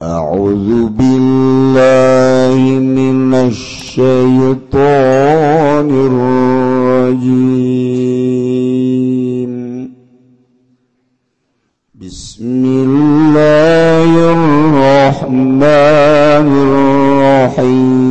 A'udzu billahi minasyaitonir rajim. Bismillahirrahmanirrahim.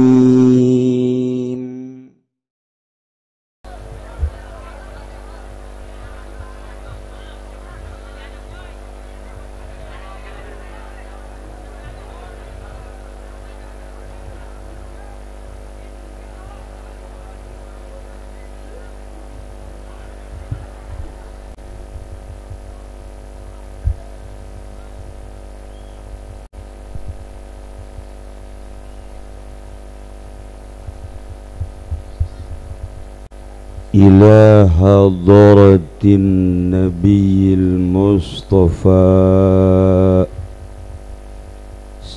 إلى حضرة النبي المصطفى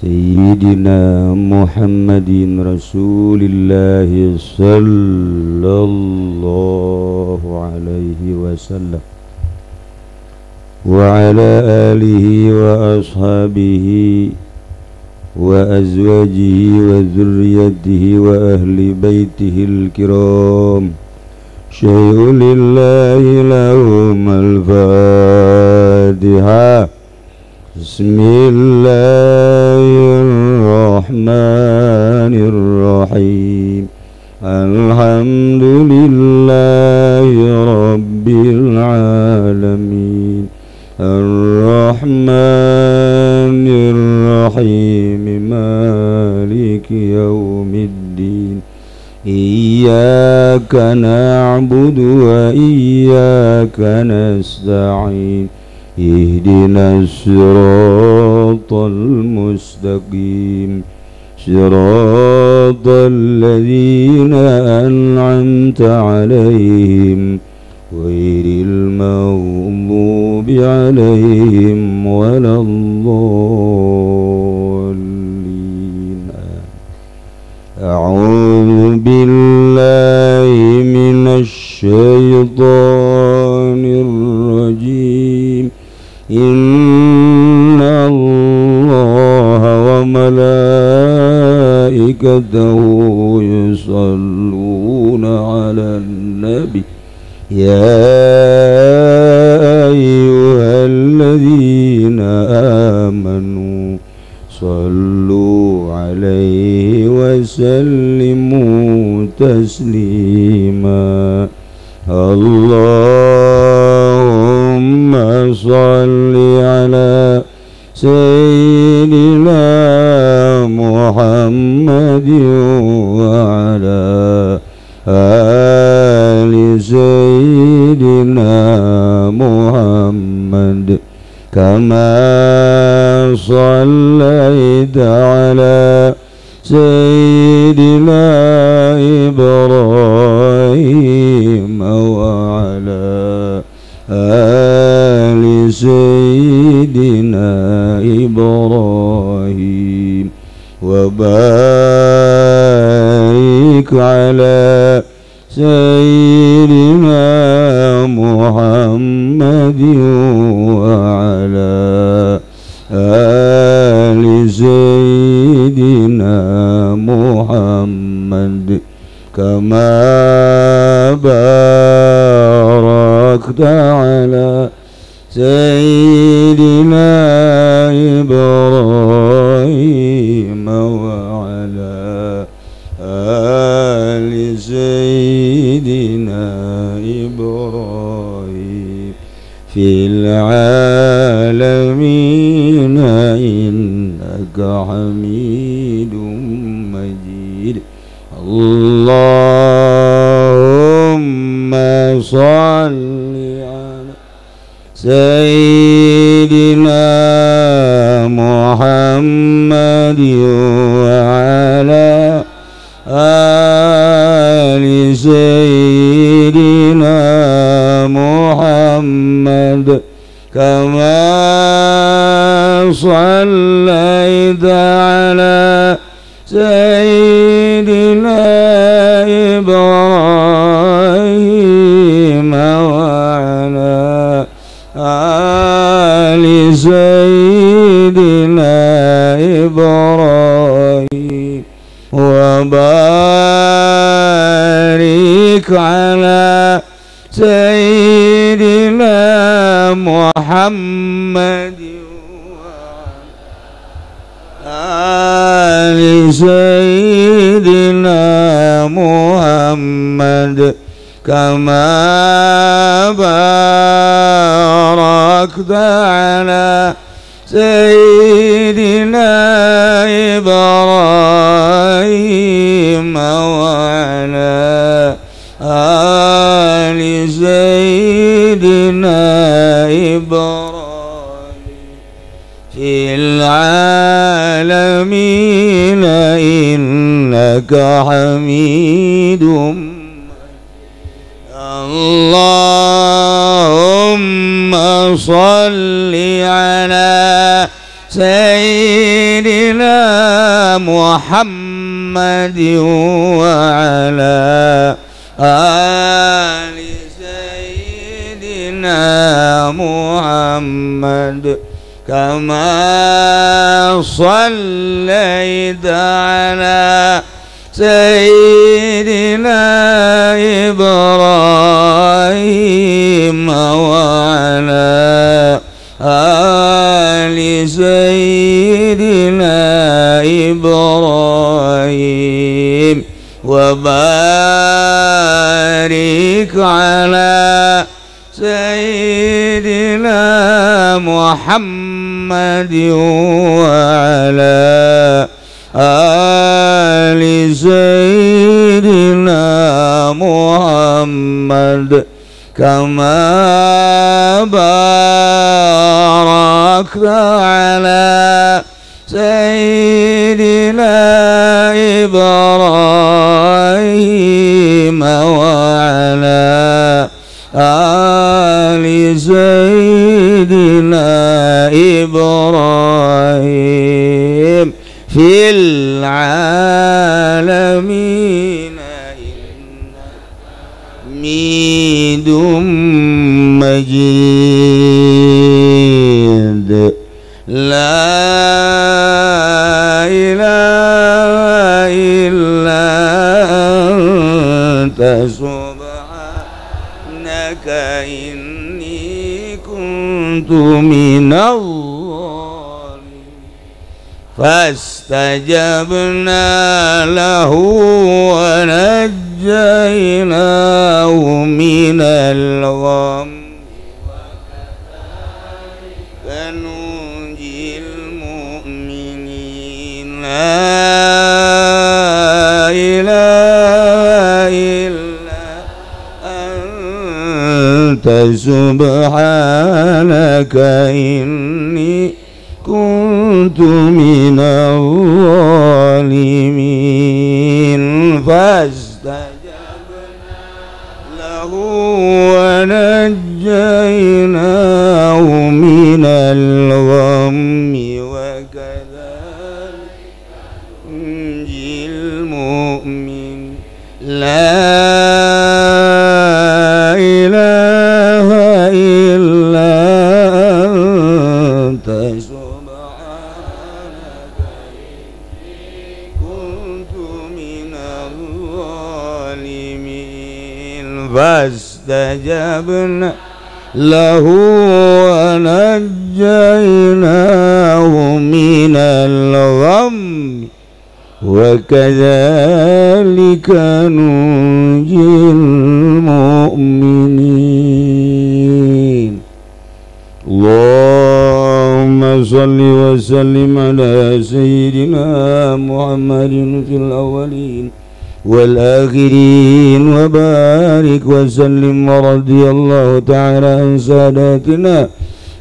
سيدنا محمد رسول الله صلى الله عليه وسلم وعلى آله وأصحابه وأزواجه وذريته وأهل بيته الكرام. شيء لله لهم الفاتحة. بسم الله الرحمن الرحيم. الحمد لله رب العالمين الرحمن الرحيم مالك يوم الدين. إياك نعبد وإياك نستعين. اهدنا الصراط المستقيم صراط الذين أنعمت عليهم غير المغضوب عليهم ولا الضالين. أعوذ بالله من الشيطان الرجيم. إن الله وملائكته يصلون على النبي يا أيها الذين آمنوا صلوا عليه وسلموا تسليما. اللهم صل على سيدنا محمد وعلى آل سيدنا محمد كما صليت على سيدنا إبراهيم وعلى آل سيدنا إبراهيم وبارك على سيدنا محمد وعلى آل سيدنا محمد كما باركت على سيدنا إبراهيم وعلى آل سيدنا إبراهيم في العالمين إنك حميد مجيد. اللهم صل على سيدنا محمد وعلى آل سيدنا محمد كما صليت على سيدنا إبراهيم وعلى آل سيدنا إبراهيم وبارك على سيدنا محمد آل سيدنا محمد كما باركت على سيدنا إبراهيم وعلى آل سيدنا إبراهيم في العالمين إنك حميد مجيد. اللهم صل على سيدنا محمد وعلى آل سيدنا محمد كما صليت على سيدنا إبراهيم وعلى آل سيدنا إبراهيم وبارك على سيدنا محمد وعلى آل سيدنا محمد كما باركت على سيدنا إبراهيم وعلى آل سيدنا إبراهيم في العالمين حميد مجيد. لا إله إلا أنت سبحانك إني كنت من الظالمين. فاستجبنا له ونجيناه من الغم وكذلك ننجي المؤمنين. لا إله إلا أنت سبحانك إني كنت من الظالمين. فاستجبنا له ونجيناه من الغم وكذلك ننجي المؤمن. لا إله إلا أنت فاستجبنا له ونجيناه من الغم وكذلك ننجي المؤمنين. اللهم صل وسلم على سيدنا محمد في الأولين والآخرين وبارك وسلم ورضي الله تعالى عن ساداتنا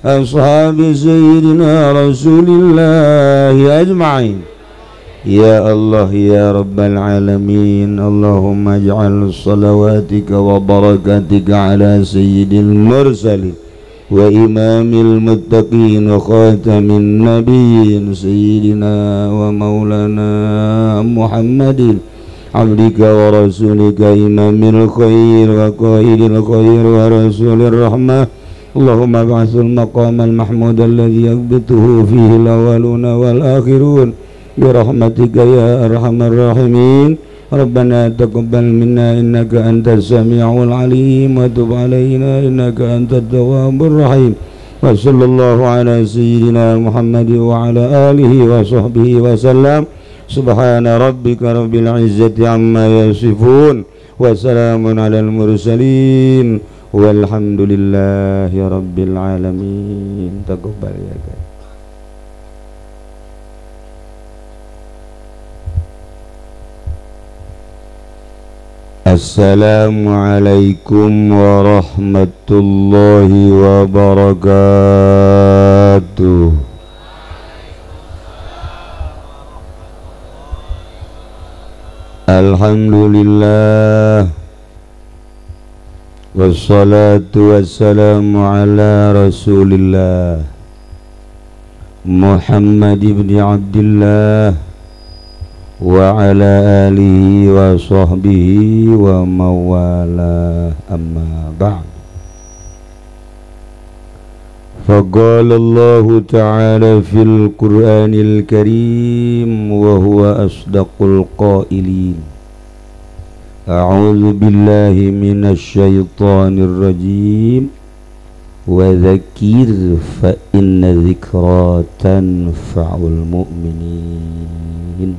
أصحاب سيدنا رسول الله أجمعين. يا الله يا رب العالمين، اللهم اجعل صلواتك وبركاتك على سيد المرسلين وإمام المتقين وخاتم النبيين سيدنا ومولانا محمد عبدك ورسولك إمام الخير وقائد الخير ورسول الرحمة اللهم ابعث المقام المحمود الذي يغبطه فيه الأولون والآخرون برحمتك يا أرحم الراحمين. ربنا تقبل منا إنك أنت السميع العليم وتب علينا إنك أنت التواب الرحيم. وصلى الله على سيدنا محمد وعلى آله وصحبه وسلم. سبحان ربك رب العزة عما يصفون وسلام على المرسلين والحمد لله رب العالمين. تقبل يا God. Assalamualaikum warahmatullahi wabarakatuh. Alhamdulillah wassalatu wassalamu ala rasulillah Muhammad ibn Abdillah wa ala alihi wa sahbihi wa mawala amma ba'd. Faqala Allah ta'ala fil Qur'anil Karim wa huwa asdaqul qailin. A'udzu billahi minasy syaithanir rajim. Wa dzakir fa inna dzikra tanfa'ul mu'minin.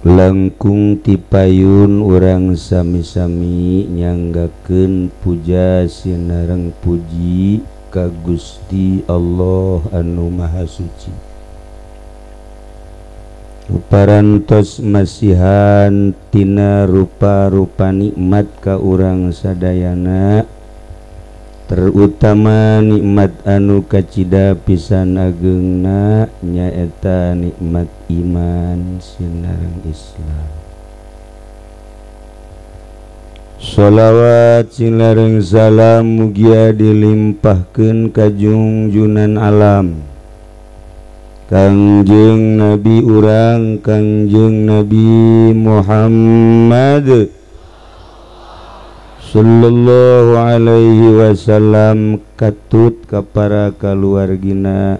Langkung tipayun urang sami-sami nyanggakeun puja sinareng puji ka Gusti Allah anu Maha Suci. Parantos masihan tina rupa-rupa nikmat ka urang sadayana, terutama nikmat anu kacida pisan ageungna nyaeta nikmat iman sinareng Islam. Sholawat sinareng salam mugia dilimpahkeun ka junjunan alam Kangjeng Nabi urang Kangjeng Nabi Muhammad sallallahu alaihi wasallam, katut ka para kaluargina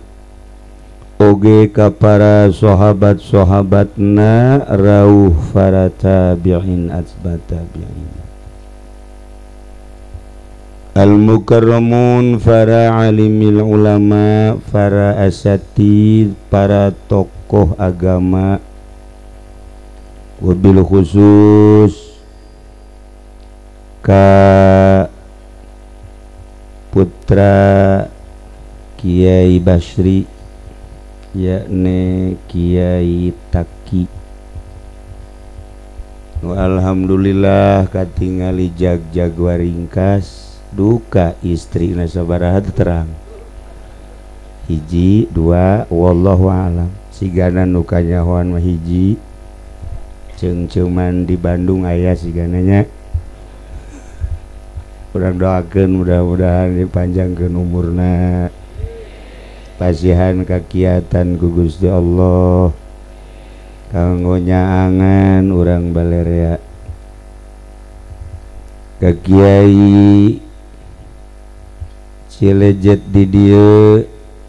oge ka para sahabat-sahabatna rauh para tabi'in atba tabi'in al-mukarramun para alimil ulama, para asatid, para tokoh agama, wabil khusus ka putra Kiai Basri yakni Kiai Taki. Alhamdulillah katingali jag-jag waringkas duka istri nasabaraha terang hiji dua wallahu alam sigana nu kanyahoan mah hiji ceung-ceuman di Bandung aya sigananya. Urang doakeun mudah-mudahan dipanjangkeun umurna, pasihan kakiatan ku Gusti Allah kanggo nyaangan urang balerea ka Kiai Cilejet di dieu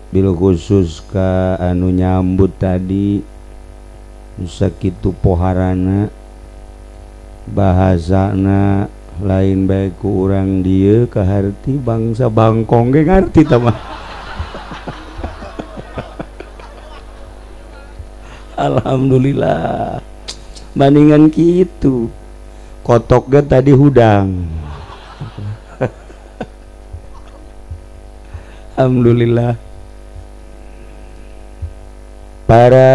bil khusus ka anu nyambut tadi nu sakitu poharana bahasana lain baik ku urang dieu kaharti bangsa Bangkong ge ngarti tah mah. Alhamdulillah bandingan kitu kotok ge tadi hudang. Alhamdulillah para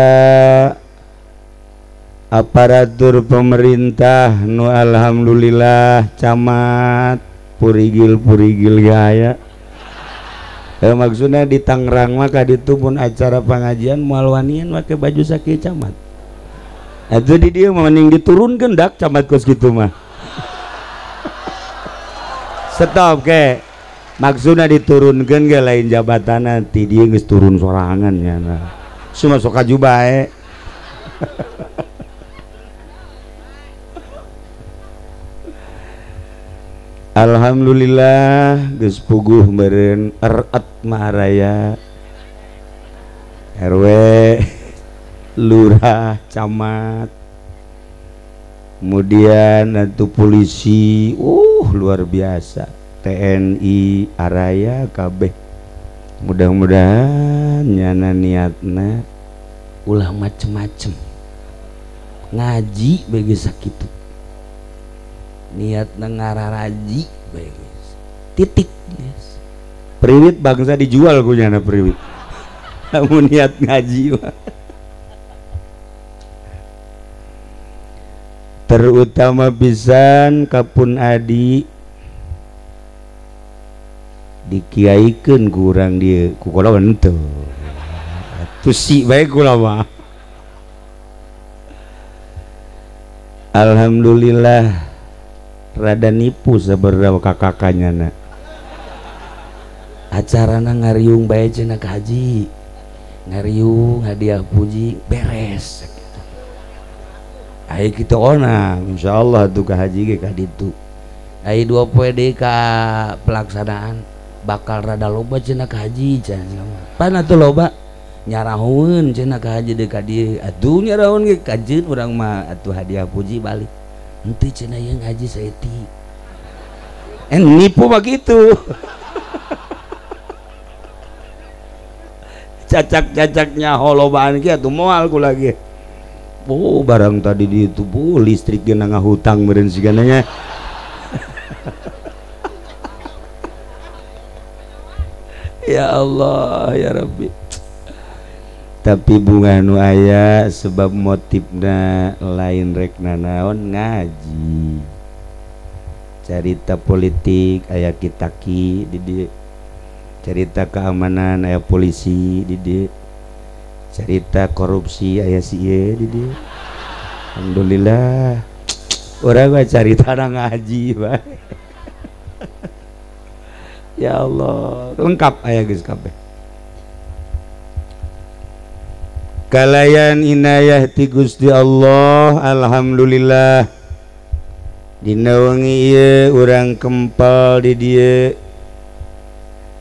aparatur pemerintah nu alhamdulillah camat purigil-purigil gaya maksudnya di Tangerang mah kaditu pun acara pengajian moal wanian make baju sakieu camat atuh di dieu mending diturunkeun dak camat kos kitu mah stop ke maksudnya diturunkeun ge lain jabatan ti dieu geus turun sorangan nya cuma sok kaju bae. Alhamdulillah geus puguh meureun erat maharaya RW lurah camat kemudian atuh polisi luar biasa TNI araya kabeh mudah-mudahan nyana niatna ulah macem-macem ngaji bagi sakitu niatna ngararaji bagi titik yes. Priwit bangsa dijual ku nyana priwit kamu niat ngaji mah terutama pisan kapun adi dikiaikeun kurang dia ku kula henteu tusi bae kula mah alhamdulillah rada nipu sabarna kakakanyana acarana ngariung bae cenah haji ngariung hadiah puji beres ai kitu ona insyaallah tuh ka haji ge ka ditu ai 2 poe deui ka pelaksanaan bakal rada loba cenah ka haji cenah pan atuh loba nyarahun cenah ka haji deui ka dieu atuh nyarahun ge kajeun urang mah atuh hadiah puji balik henteu cenah yang haji saeuti nipu begitu cacak-cacaknya holobaan ki atuh moal ku lagi barang tadi di itu listrik gena ngahutang meureun sigananya ya Allah ya Rabbi tapi bunga nu aya sebab motifna lain rek nanaon ngaji carita politik aya kitaki di dieu carita keamanan aya polisi di dieu cerita korupsi aya si ieu di dieu alhamdulillah urang mah carita ngaji bae ya Allah lengkap aya geus kabeh kalayan inayah ti Gusti Allah alhamdulillah dina wengi ieu urang kempel di dieu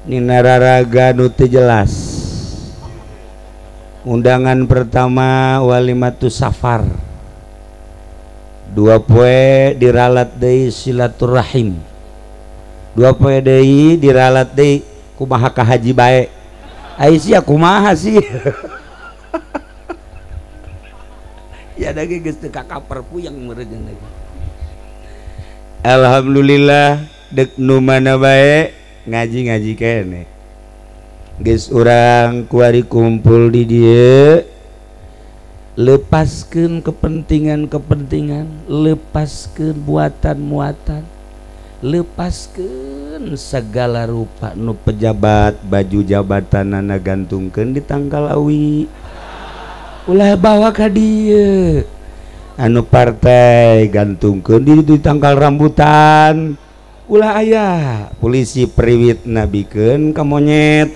nina raraga nu teu jelas undangan pertama walimatus safar 2 poe diralat deui silaturahim 2 poe deui diralat deui kumaha ka haji bae ai sia kumaha sih ya dage geus teu kakaper puyeng meureun lagi alhamdulillah dek nu mana bae ngaji-ngaji keneh geus urang kuari kumpul di dieu lepaskeun kepentingan-kepentingan lepaskeun muatan-muatan lepaskeun segala rupa nu pejabat baju jabatanana gantungkeun di tangkal awi ulah bawa ka dieu anu partai gantungkeun di tangkal rambutan ulah aya polisi priwit nabikeun ka monyet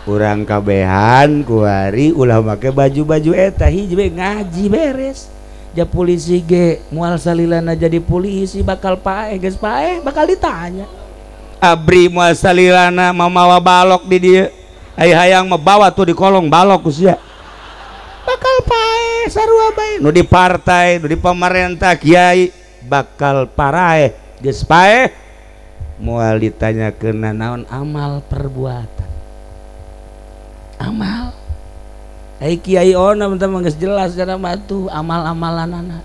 urang kabehan kuari ulah make baju-baju eta hiji ngaji beres ja polisi ge moal salilana jadi polisi bakal paeh geus paeh bakal ditanya abri moal salilana mamawa balok di dieu ai hayang membawa tuh di kolong balok ku sia bakal paeh sarua bae nu di partai nu di pamarentah kiai bakal paraeh geus paeh moal ditanyakeun naon amal perbuatan amal ai kiai ona mentah geus jelas cara batu amal-amalanana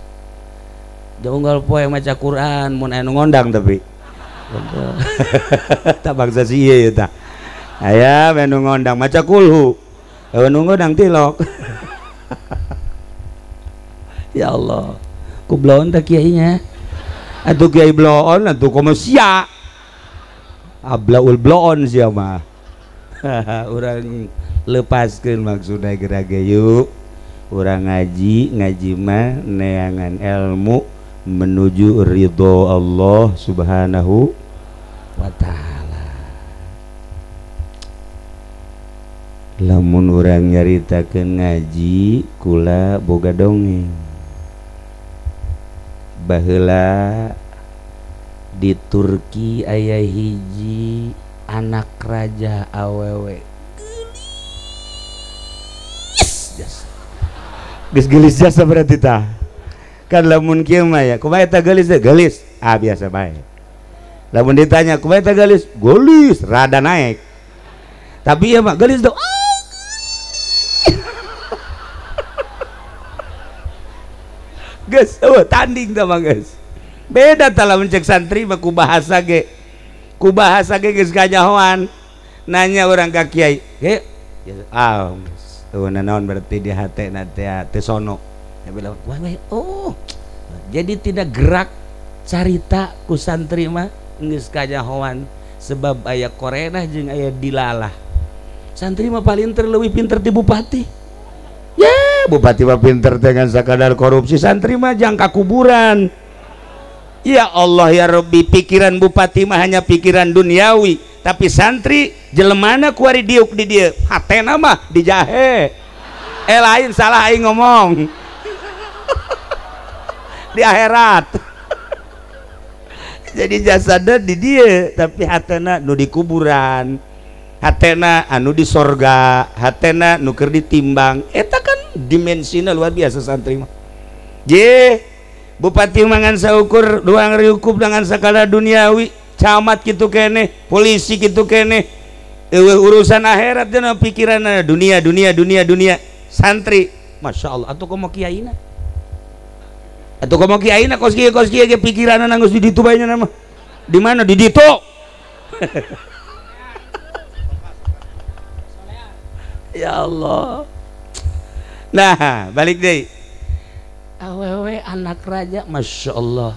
unggal poe maca Quran mun anu ngondang tapi tak bangsa si ieu tah aya anu ngondang maca kulhu anu ngondang tilok ya Allah ku bloon tah kiainya atuh kiai bloon atuh komo sia ablaul bloon sia mah urang lepaskeun maksudna gerage yuk urang ngaji mah neangan ilmu menuju ridho Allah subhanahu wa ta'ala lamun urang nyaritakeun ngaji kula boga dongeng baheula Di Turki aya hiji anak raja awewe gelis jasa berarti tah kan lamun kieu mah ya kumaha eta gelis teh gelis biasa bae lamun ditanya kumaha eta gelis gelis rada naik tapi ya mah gelis tuh geus tanding tah mah geus beda tah lamun cek santri mah ku bahasa ge geus kanyahoan nanya orang ka kiai ge naon berarti di hatena teh sono ya bilang oh jadi tidak gerak carita ku santri mah geus kanyahoan sebab aya korena jeung aya dilalah santri mah paling terlebih pinter ti bupati ya bupati mah pinter dengan sakadar korupsi santri mah jangka kuburan. Ya Allah ya Rabbi, pikiran bupati mah hanya pikiran duniawi, tapi santri jelemana kuari diuk di dia hatena mah di jahe lain salah aing ngomong di akhirat jadi jasadnya di dia tapi hatena nu di kuburan, hatena anu di sorga, hatena nu keur ditimbang eta kan dimensinya luar biasa santri mah je bupati mangan saukur doang riukup dengan sakala duniawi camat gitu kene polisi gitu kene urusan akhirat dan pikiran dunia santri masya Allah atau komo kiaina kos kieu ge pikiran nanggus di ditu bae nama di mana di ditu ya Allah. Nah balik deh awewe anak raja masya Allah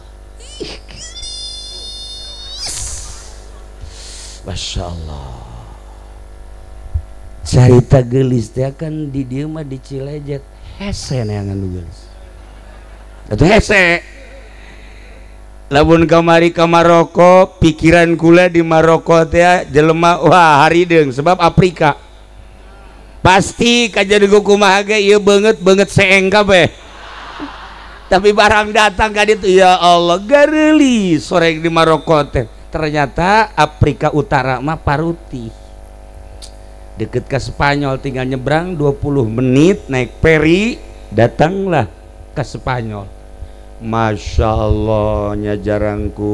masya Allah carita gelis teh kan di dieu mah di Cilejet hese neangan gelis atuh hese lamun kamari ka Maroko pikiran kula di Maroko teh jelema wah harideung sebab Afrika pasti kajadiku kumaha ge ieu beungeut seeng kabeh tapi barang datang ka ditu ya Allah gareli sore di Maroko teh ternyata Afrika Utara mah paruti deket ke Spanyol tinggal nyebrang 20 menit naik feri datanglah ke Spanyol masya Allah nya jarangku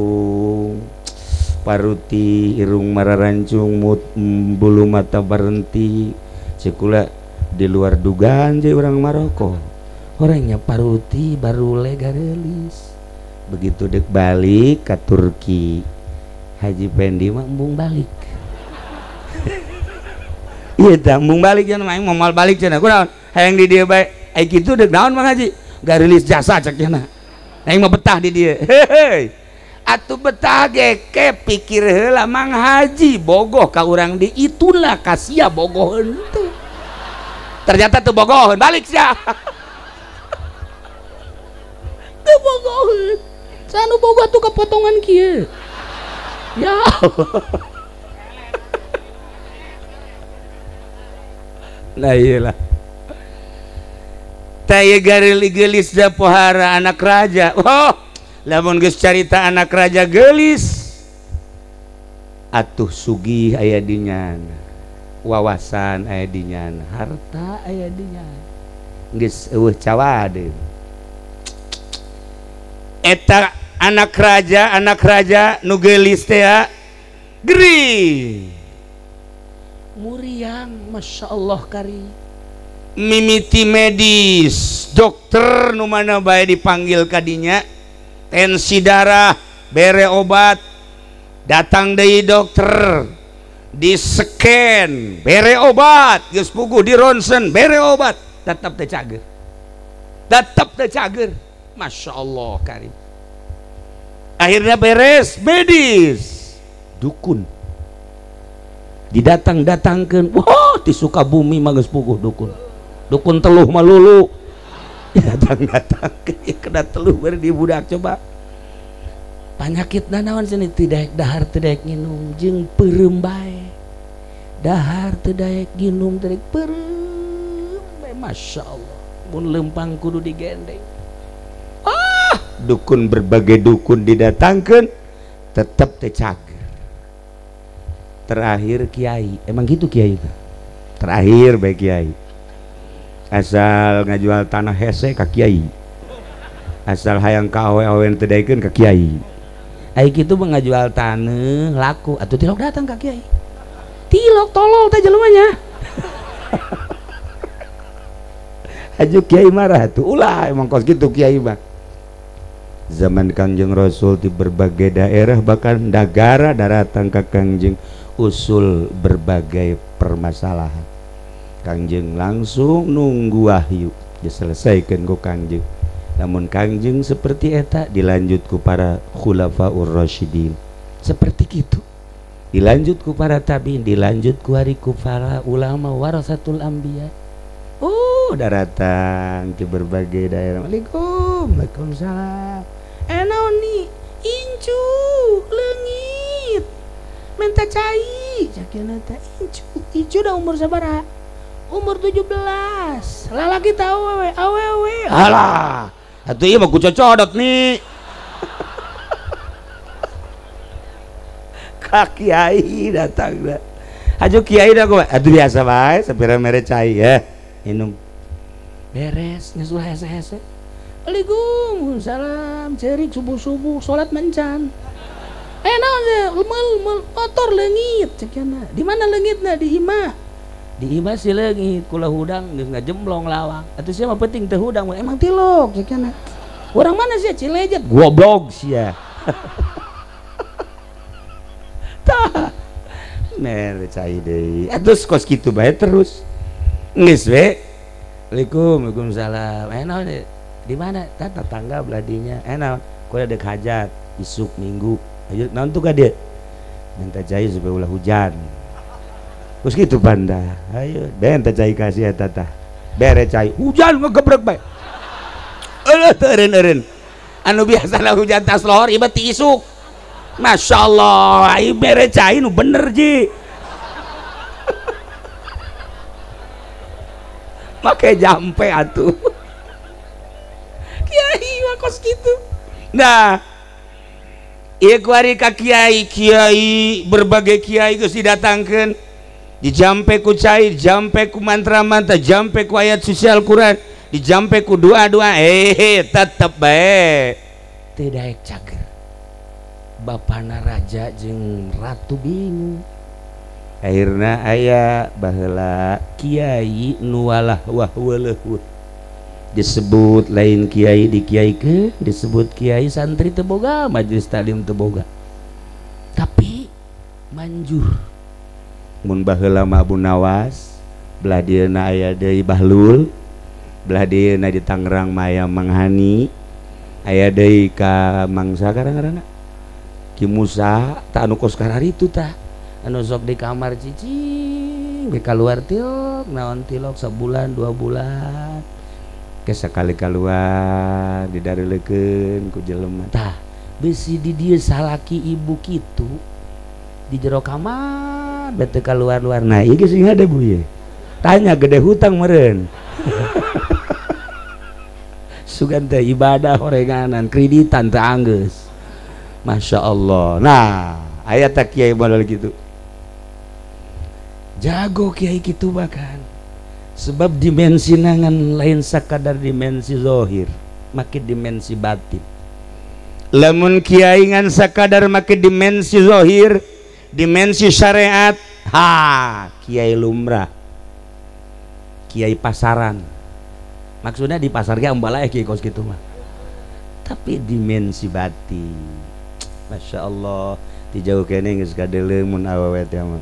paruti irung mararancung bulu mata berhenti cikula di luar dugaan je orang Maroko orangnya paruti baru legarelis begitu dek balik ke Turki Haji Pendi mah embung balik iya dah embung balik cenah main mau mal balik cenah kunaon hayang di dieu bae ai kitu dek naon Mang Haji garelis jasa cek cenah aing mah betah di dieu heuh atuh betah ge ke pikir heula Mang Haji bogoh ka urang di itulah kasia bogoheun teh ternyata tuh bogoheun balik sia teu bogoheun sanu bogoh tuh kepotongan kieu ya nah iyalah taya gareli gelis da pohara anak raja oh lamun geus carita anak raja gelis atuh sugih aya dinyan wawasan aya dinyan harta aya dinyan geus eueuh cawadeun eta anak raja nu gelis teh geri muriang masya Allah kari mimiti medis dokter nu mana bae dipanggil kadinya tensi darah bere obat datang deui dokter di scan bere obat geus puguh di ronsen bere obat tetap teh cager masya Allah karim akhirnya beres medis dukun didatang-datangkeun wah di Sukabumi mah geus puguh dukun teluh malulu datang-datangkeun kena teluh bari di budak coba panyakitna naon sini tidak dahar teu daek nginum jeung peureum bae dahar teu daek nginum teu daek peureum bae masya Allah mun lempang kudu digendeng dukun berbagai dukun didatangkan tetap tecak. Terakhir kiai, emang gitu kiai itu. Terakhir baik kiai. Asal ngajual tanah hese ka kiai. Asal hayang ka awe-awe teu daekeun ka kiai. Ai kitu mah ngajual tanah laku atuh tilok datang ka kiai. Tilok tolol teh jelema nya. Aju kiai marah tuh ulah emang kos gitu kiai mah. Zaman Kangjeng Rasul di berbagai daerah bahkan negara daratan ke Kangjeng usul berbagai permasalahan. Kangjeng langsung nunggu wahyu diselesaikan ku Kangjeng. Namun Kangjeng seperti eta dilanjut ku para khulafaur rasyidin. Seperti gitu. Dilanjut ku para tabiin, dilanjut ku hari ku para ulama warasatul anbiya. Daratan ke berbagai daerah. Waalaikumsalam. Naon nih? Incu leungit. Menta cai. Sakieu teh incu. Incu dah umur sabaraha? Umur 17. Lalaki teh awewe. Alah. Atuh ieu mah ku cocodot nih. Ka kiai datang dah. Aju kiai dah kok. Atuh biasa bae sapira mere cai ya. Minum. Beres nyusul hese-hese. Waalaikumsalam. Cerik subuh-subuh salat mencan. Naon meul motor leungit cekeuna. Di mana leungitna? Di imah. Di imah si leungit kula hudang geus ngajemblong lawang. Atuh sia mah penting teu hudang emang tilok cekeuna. Urang mana sia Cilejet? Goblok sia. Tah. Mere cai deui. Atuh kos kitu bae terus. Geus we. Waalaikumsalam. Naon di mana? Tetangga beladinya. Naon? Ku ada hajat isuk minggu. Ayo naon tuh ka dieu? Minta cai supaya ulah hujan. Terus gitu banda. Ayo, minta cai kasih eta tah. Bere cai. Hujan ngegebrek bae. Eureun. Anu biasana hujan tas lohor ieu ti isuk. Masyaallah, ieu bere cai nu bener ji. Pakai jampe atuh. Kiai mah kos gitu. Nah, ieu ku ari ka kiai berbagai kiai geus didatangkeun. Dijampe ku cai, dijampe ku mantra-mantra, jampe ku ayat suci Al-Qur'an, dijampe ku doa-doa. Tetep bae teu daek cager. Bapana raja jeung ratu bingung. Akhirna aya baheula kiai nu walah wahwaleuh disebut lain kiai dikiaikeun, disebut kiai santri teu boga, majelis taklim teu boga, tapi manjur mun baheula mah Abu Nawas, belah dieuna aya deui Bahlul, belah dieuna di Tangerang mah aya Mang Hani, aya deui ka Mang sagarana Ki Musa tah anu kos kararitu tah anu sok di kamar cicing ke keluar tilok naon tilok sebulan 2 bulan ke sekali keluar didareulekeun ku jelema tah besi di dieu salaki ibu kitu di jero kamar bete keluar-luar. Nah ieu geus ada bu ye tanya gede hutang meureun sugan teh ibadah horenganan kreditan teh anggeus Masya Allah. Nah ayat tak kiai modal gitu jago kiai gitu bahkan sebab dimensi nangan lain sakadar dimensi zahir makin dimensi batin. Lamun kiai ngan sakadar makin dimensi zahir dimensi syariat kiai lumrah kiai pasaran maksudnya di pasar ge umbala kiai kos gitu mah tapi dimensi batin Masya Allah dijauh kene geus kadeleung mun awewe teh mah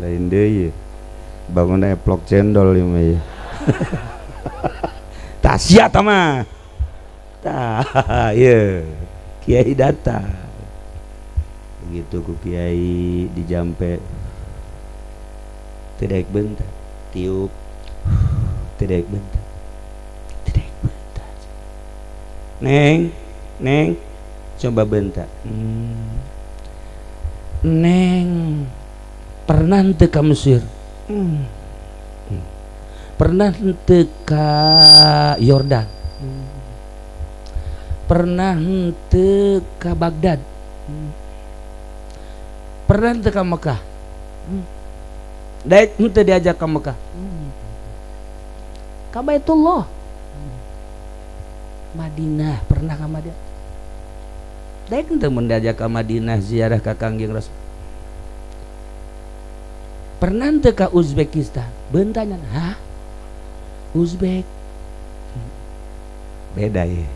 lain deui bangun eplok cendol ieu mah tah sia tah mah tah ieu kiai datang begitu ku kiai dijampe teu daek bentar tiup teu daek bentar neng coba bentar neng pernah teu ka Mesir pernah teu ka Yordan pernah teu ka Baghdad Pernah teu ka Mekah? Daek teu diajak ka Mekah. Ka Baitullah. Madinah, pernah ka Madinah? Daek teu mun diajak ka Madinah ziarah ka Kangjeng Rasul. Pernah teu ka Uzbekistan? Bentanyan, hah? Uzbek. Beda ya.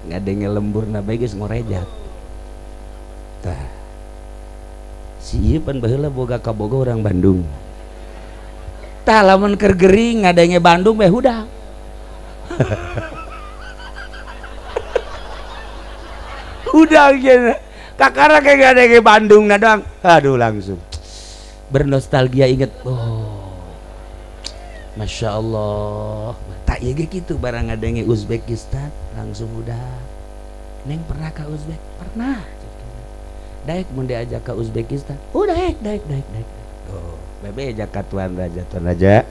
Ngadenge lembur na bae geus ngorejat. Tah. Si ieu pan baheula boga kaboga orang Bandung. Tah lamun keur gering ngadenge Bandung bae hudang. Hudang geuna. Kakara kayak ngadenge Bandung na doang. Aduh langsung bernostalgia inget. Oh. Masya Allah. Tak iya gitu barang ngadenge Uzbekistan langsung udah. Neng pernah ke Uzbek? Pernah. Daek mun diajak ke Uzbekistan. Udah daek. Oh, bebe ajak tuan raja.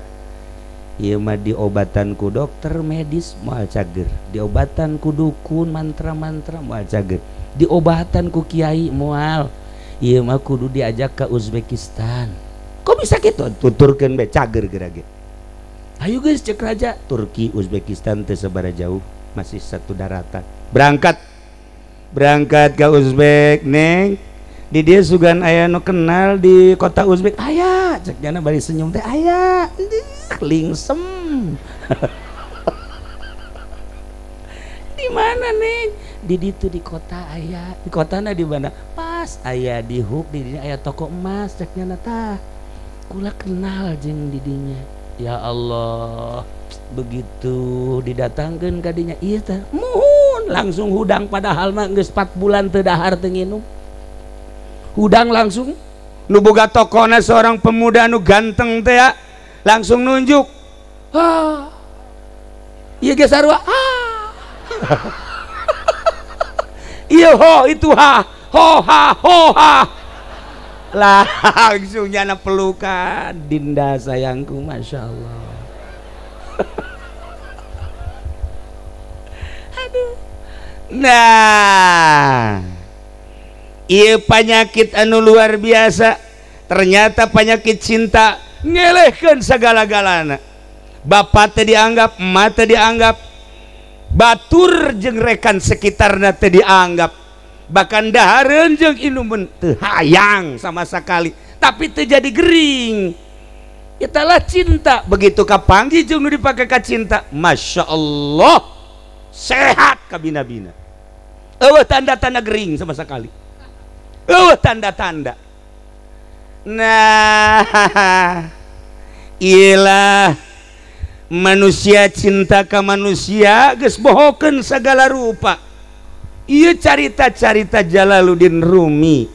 Ieu mah diobatan ku dokter medis moal cager. Diobatan ku dukun mantra-mantra moal cager. Diobatan ku kiai moal. Ieu mah kudu diajak ke Uzbekistan. Kok bisa gitu? Tuturkeun be cager gerage. Ayo guys cek raja. Turki Uzbekistan teu sabaraha jauh, masih satu daratan. Berangkat ke Uzbek neng. Di dia sugan aya nu kenal di kota Uzbek. Aya, cek jana bari senyum teh aya. Lingsem. Di mana neng? Di ditu di kota aya. Di kotana di mana? Pas aya di huk di dinya aya toko emas cek jana tah. Kula kenal jeung di dinya. Ya Allah, begitu didatangkeun ka dinya ieu teh muhun langsung hudang padahal mah geus 4 bulan teu dahar teu nginum. Hudang langsung nu boga tokona seorang pemuda nu ganteng teh ya, langsung nunjuk. Ieu ge sarua. Ieu ho itu ha. Ho ha. Langsung jana pelukan. Dinda sayangku, Masya Allah. Aduh. Nah, ieu penyakit anu luar biasa. Ternyata penyakit cinta ngelehkeun sagala-galana. Bapa teh dianggap, emak teh dianggap, batur jeung rekan sekitarna teh dianggap. Bahkan dahareun jeung inumun teu hayang sama sekali, tapi teu jadi gering. Italah cinta. Begitu kapanggih jeung nu dipake ka cinta, Masya Allah, sehat kabina-bina. Eueuh tanda-tanda gering sama sekali. Eueuh tanda-tanda. Nah, iyalah manusia cinta ka manusia geus bohokeun sagala rupa. Iya carita-carita Jalaluddin Rumi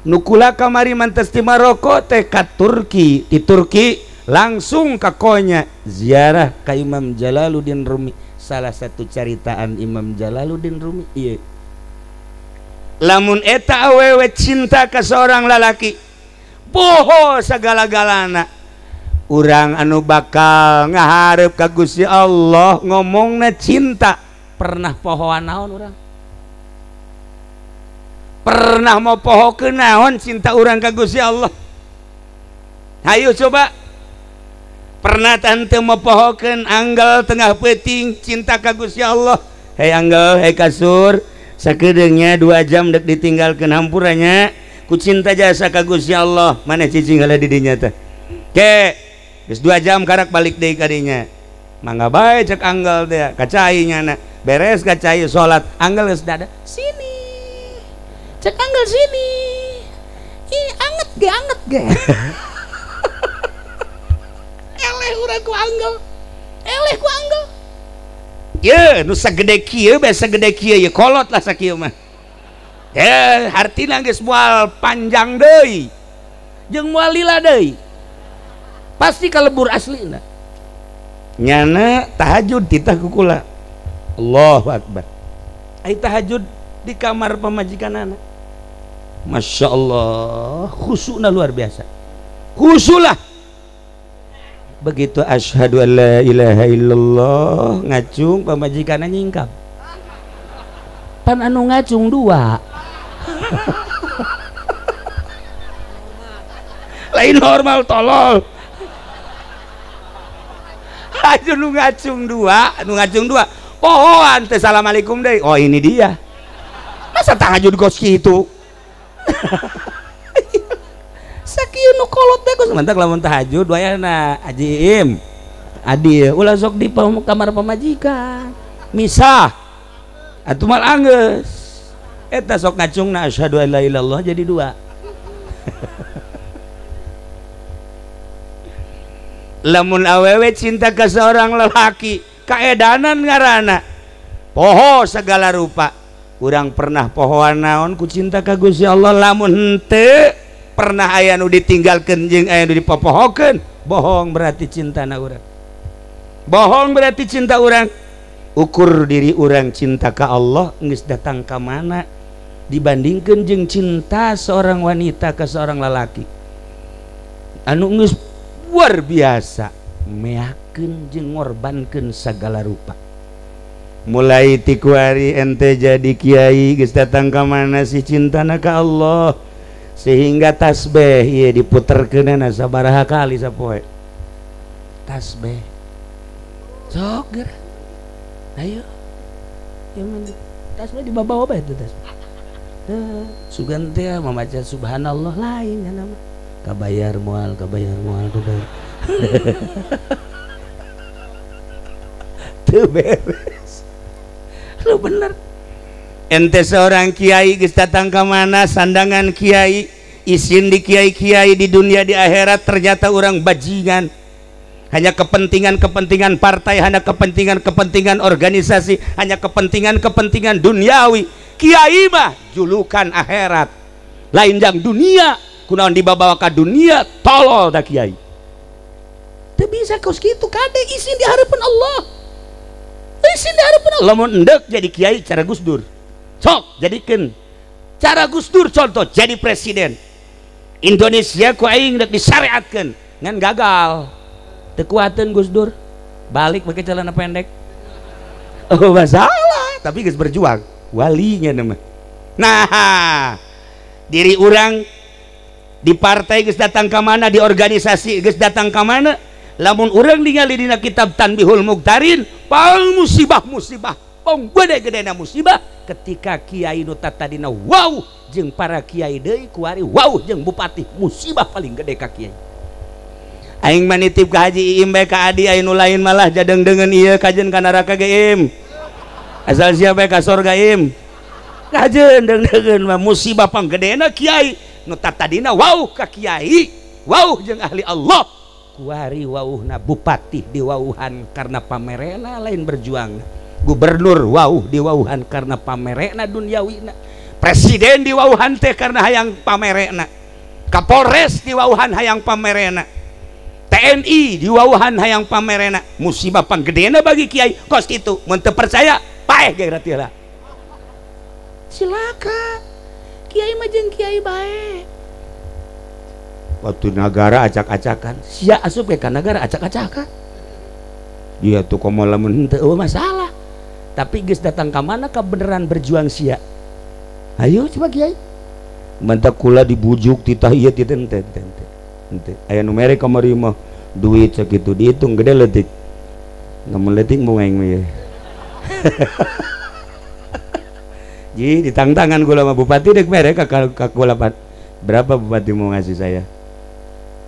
nukula kamari mantes di Maroko teh ka Turki. Di Turki langsung ka konya ziarah ka Imam Jalaluddin Rumi. Salah satu caritaan Imam Jalaluddin Rumi iya, lamun eta awewe cinta ka seorang lalaki poho sagala-galana. Urang anu bakal ngaharep ka Gusti Allah ngomongna cinta pernah pohoan naon urang? Pernah mau pohokeun naon cinta urang ka Gusti Allah? Hayu coba. Pernah tante mau pohokeun anggal tengah peuting cinta ka Gusti Allah? Hei anggal, hei kasur, sakedeungnya 2 jam dek ditinggalkeun hampurannya ku cinta jasa ka Gusti Allah. Maneh cicing heula di dinya teh. Ke, geus 2 jam karak balik deui ka dinya. Mangga bae cek anggal teh, kacai nyana. Beres kacai salat, anggal geus dada. Sini. Cek anggal sini. Ih, anget ge. Eleh urang ku anggal. Ye, nu sagede kieu biasa gede kieu ye kolot lah sakieu mah. Hartina geus moal panjang deui. Jeung moal lila deui. Pasti kalebur aslina. Nyana tahajud titah kukula. Allahu Akbar. Ai tahajud di kamar pamajikanana. Masya Allah, khusyukna luar biasa. Khusyulah. Begitu asyhadu an la ilaha illallah ngacung pamajikanna nyingkap. Pan anu ngacung 2. lain normal tolol. Aja nu ngacung dua pohoan teh assalamualaikum deh. Oh ini dia. Masa tahajud gos gitu. Sakieu nu kolot teh gos mantak lamun tahajud wayahna Haji Adi ulah sok di kamar pamajikan. Misah. Atuh mal anggeus. Eta sok ngacungna asyhadu an la ilaha illallah jadi dua. Lamun awewe cinta ke seorang lelaki kaedanan ngarana poho segala rupa. Urang pernah pohoan naon ku cinta ka Gusti Allah, lamun henteu pernah aya nu ditinggalkeun jeung aya nu dipopohokeun, bohong berarti cintana urang. Bohong berarti cinta urang. Ukur diri urang cinta ka Allah geus datang ka mana dibandingkeun jeung cinta seorang wanita ke seorang lelaki anu geus luar biasa meakeun jeung ngorbankeun sagala rupa. Mulai ti kuari ente jadi kiai geus datang ka mana si cintana ka Allah sehingga tasbih ieu diputerkeunana sabaraha kali sapoe. Tasbih. Sok geura. Ayo. Yang tasbih dibawa bae itu tasbih. Sugan teh membaca subhanallah lain ya nama. Kabayar moal kabayar. Tuh beres. Lu bener. Ente seorang kiai geus datang ka mana sandangan kiai, isin di kiai-kiai di dunia di akhirat ternyata orang bajingan. Hanya kepentingan-kepentingan partai, hanya kepentingan-kepentingan organisasi, hanya kepentingan-kepentingan duniawi. Kiai mah julukan akhirat. Lain jang dunia, kunaon dibawa ka dunia tolol da kiai. Teu bisa kos kitu kade isin di hareupeun Allah. Isin di hareupeun Allah mun endek jadi kiai cara Gus Dur. Sok jadikeun cara Gus Dur contoh jadi presiden. Indonesia ku aing rek disyariatkeun ngan gagal. Teu kuateun Gus Dur. Balik pakai celana pendek. Oh masalah, tapi geus berjuang. Walinya nama. Nah, diri orang di partai geus datang ka mana, di organisasi geus datang ka mana, lamun urang ningali dina kitab Tanbihul Muqtarin, pang musibah pong gede-gedena musibah ketika kiai nu tadina wow jeung para kiai deui kuari wow jeung bupati musibah paling gede ka kiai. Aing manitip ka Haji Iim bae ka Adi aya nu lain malah jadeng-dengeun ieu kajen ka neraka ge Im. Asal siapa ka surga Im. Kajen deng-dengeun mah musibah panggedena kiai nu tadina wow ka kiai, wow jeung ahli Allah. Kuari wauhna bupati diwauhan karena pamerena lain berjuang. Gubernur wauh diwauhan karena pamerena duniawina. Presiden diwauhan teh karena hayang pamerena. Kapolres diwauhan hayang pamerena. TNI diwauhan hayang pamerena. Musibah panggedena bagi kiai kos kitu. Mun teu percaya paeh ge berarti lah. Silakan. Kiai mah jeung kiai bae. Waktu negara acak-acakan, sia asup ke negara acak-acakan. Dia tuh komo lamun henteu masalah. Tapi geus datang ka mana kebenaran berjuang sia. Ayo coba kiai. Mantak kula dibujuk titah ieu ti ente. Aya nu mere kamari mah duit sakitu dihitung gede leutik. Namun leutik mau aing mah. Ji ditangtangan kula mah bupati dek mere ka kula berapa bupati mau ngasih saya?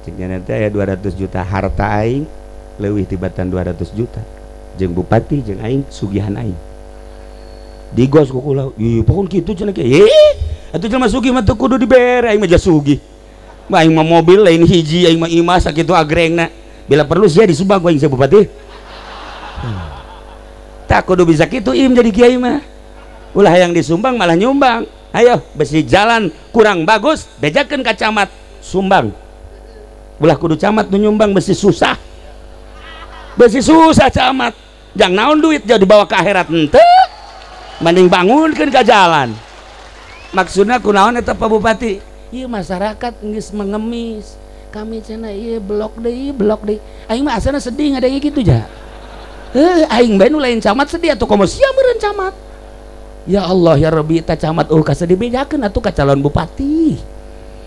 Ciknya nanti aya 200 juta harta aing leuwih tibatan 200 juta jeung bupati jeung aing sugihan aing digos ku kula ieu pokon kitu cenah kieu atuh jelema sugih mah teu kudu dibere aing mah jas sugih mah aing mah mobil lain hiji aing mah imah sakitu agrengna bila perlu sia disumbang ku aing sia bupati tak kudu bisa kitu Im jadi kiai mah ulah yang disumbang malah nyumbang. Ayo besi jalan kurang bagus bejakeun ka camat sumbang. Ulah kudu camat nu nyumbang besi susah camat jang naon duit jadi dibawa ke akhirat henteu mending bangunkeun ka jalan. Maksudna kunaon eta Pak Bupati? Ieu masyarakat geus mengemis kami cenah ieu blok deui aing mah asana sedih ngadenge kitu ja. Aing bae nu lain camat sedih atuh komo sia meureun camat. Ya Allah ya Rabbi ta camat kasa dibejakeun atuh ka calon bupati.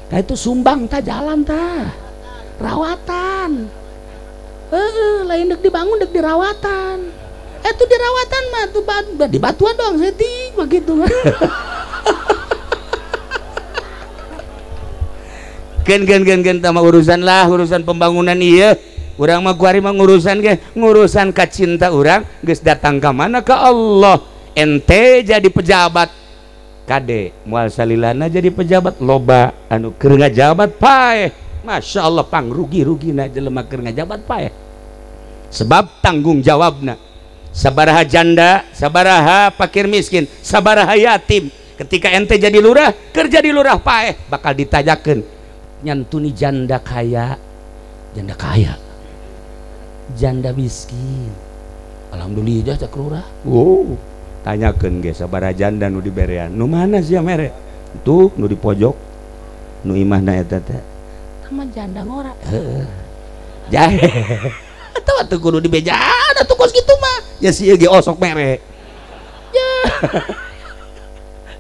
Nah itu sumbang ta jalan ta. Rawatan. Lain dek dibangun dek dirawatan. Itu dirawatan mah tuh di batuan doang setting begitu. Gen tama urusan lah urusan pembangunan iya. Urang mah kuari mah ngurusan ka cinta urang geus datang ka mana ka Allah. Ente jadi pejabat kade moal salilana jadi pejabat loba anu keur ngajabat paeh. Masya Allah pang rugi-rugina jelema keur ngajabat paeh. Sebab tanggung jawabna sabaraha janda, sabaraha fakir miskin, sabaraha yatim. Ketika ente jadi lurah, kerja di lurah paeh bakal ditajakeun nyantuni janda kaya, janda miskin. Alhamdulillah cak lurah. Wow, tanyakeun ge sabaraha janda nu diberean. Nu mana sia mere? Tuh nu di pojok. Nu imahna eta teh. Sama janda ngora. Heeh. Jahe. Atau atuh kudu dibejaan atuh kos kitu mah. Ya sieun ge osok mere. Ya.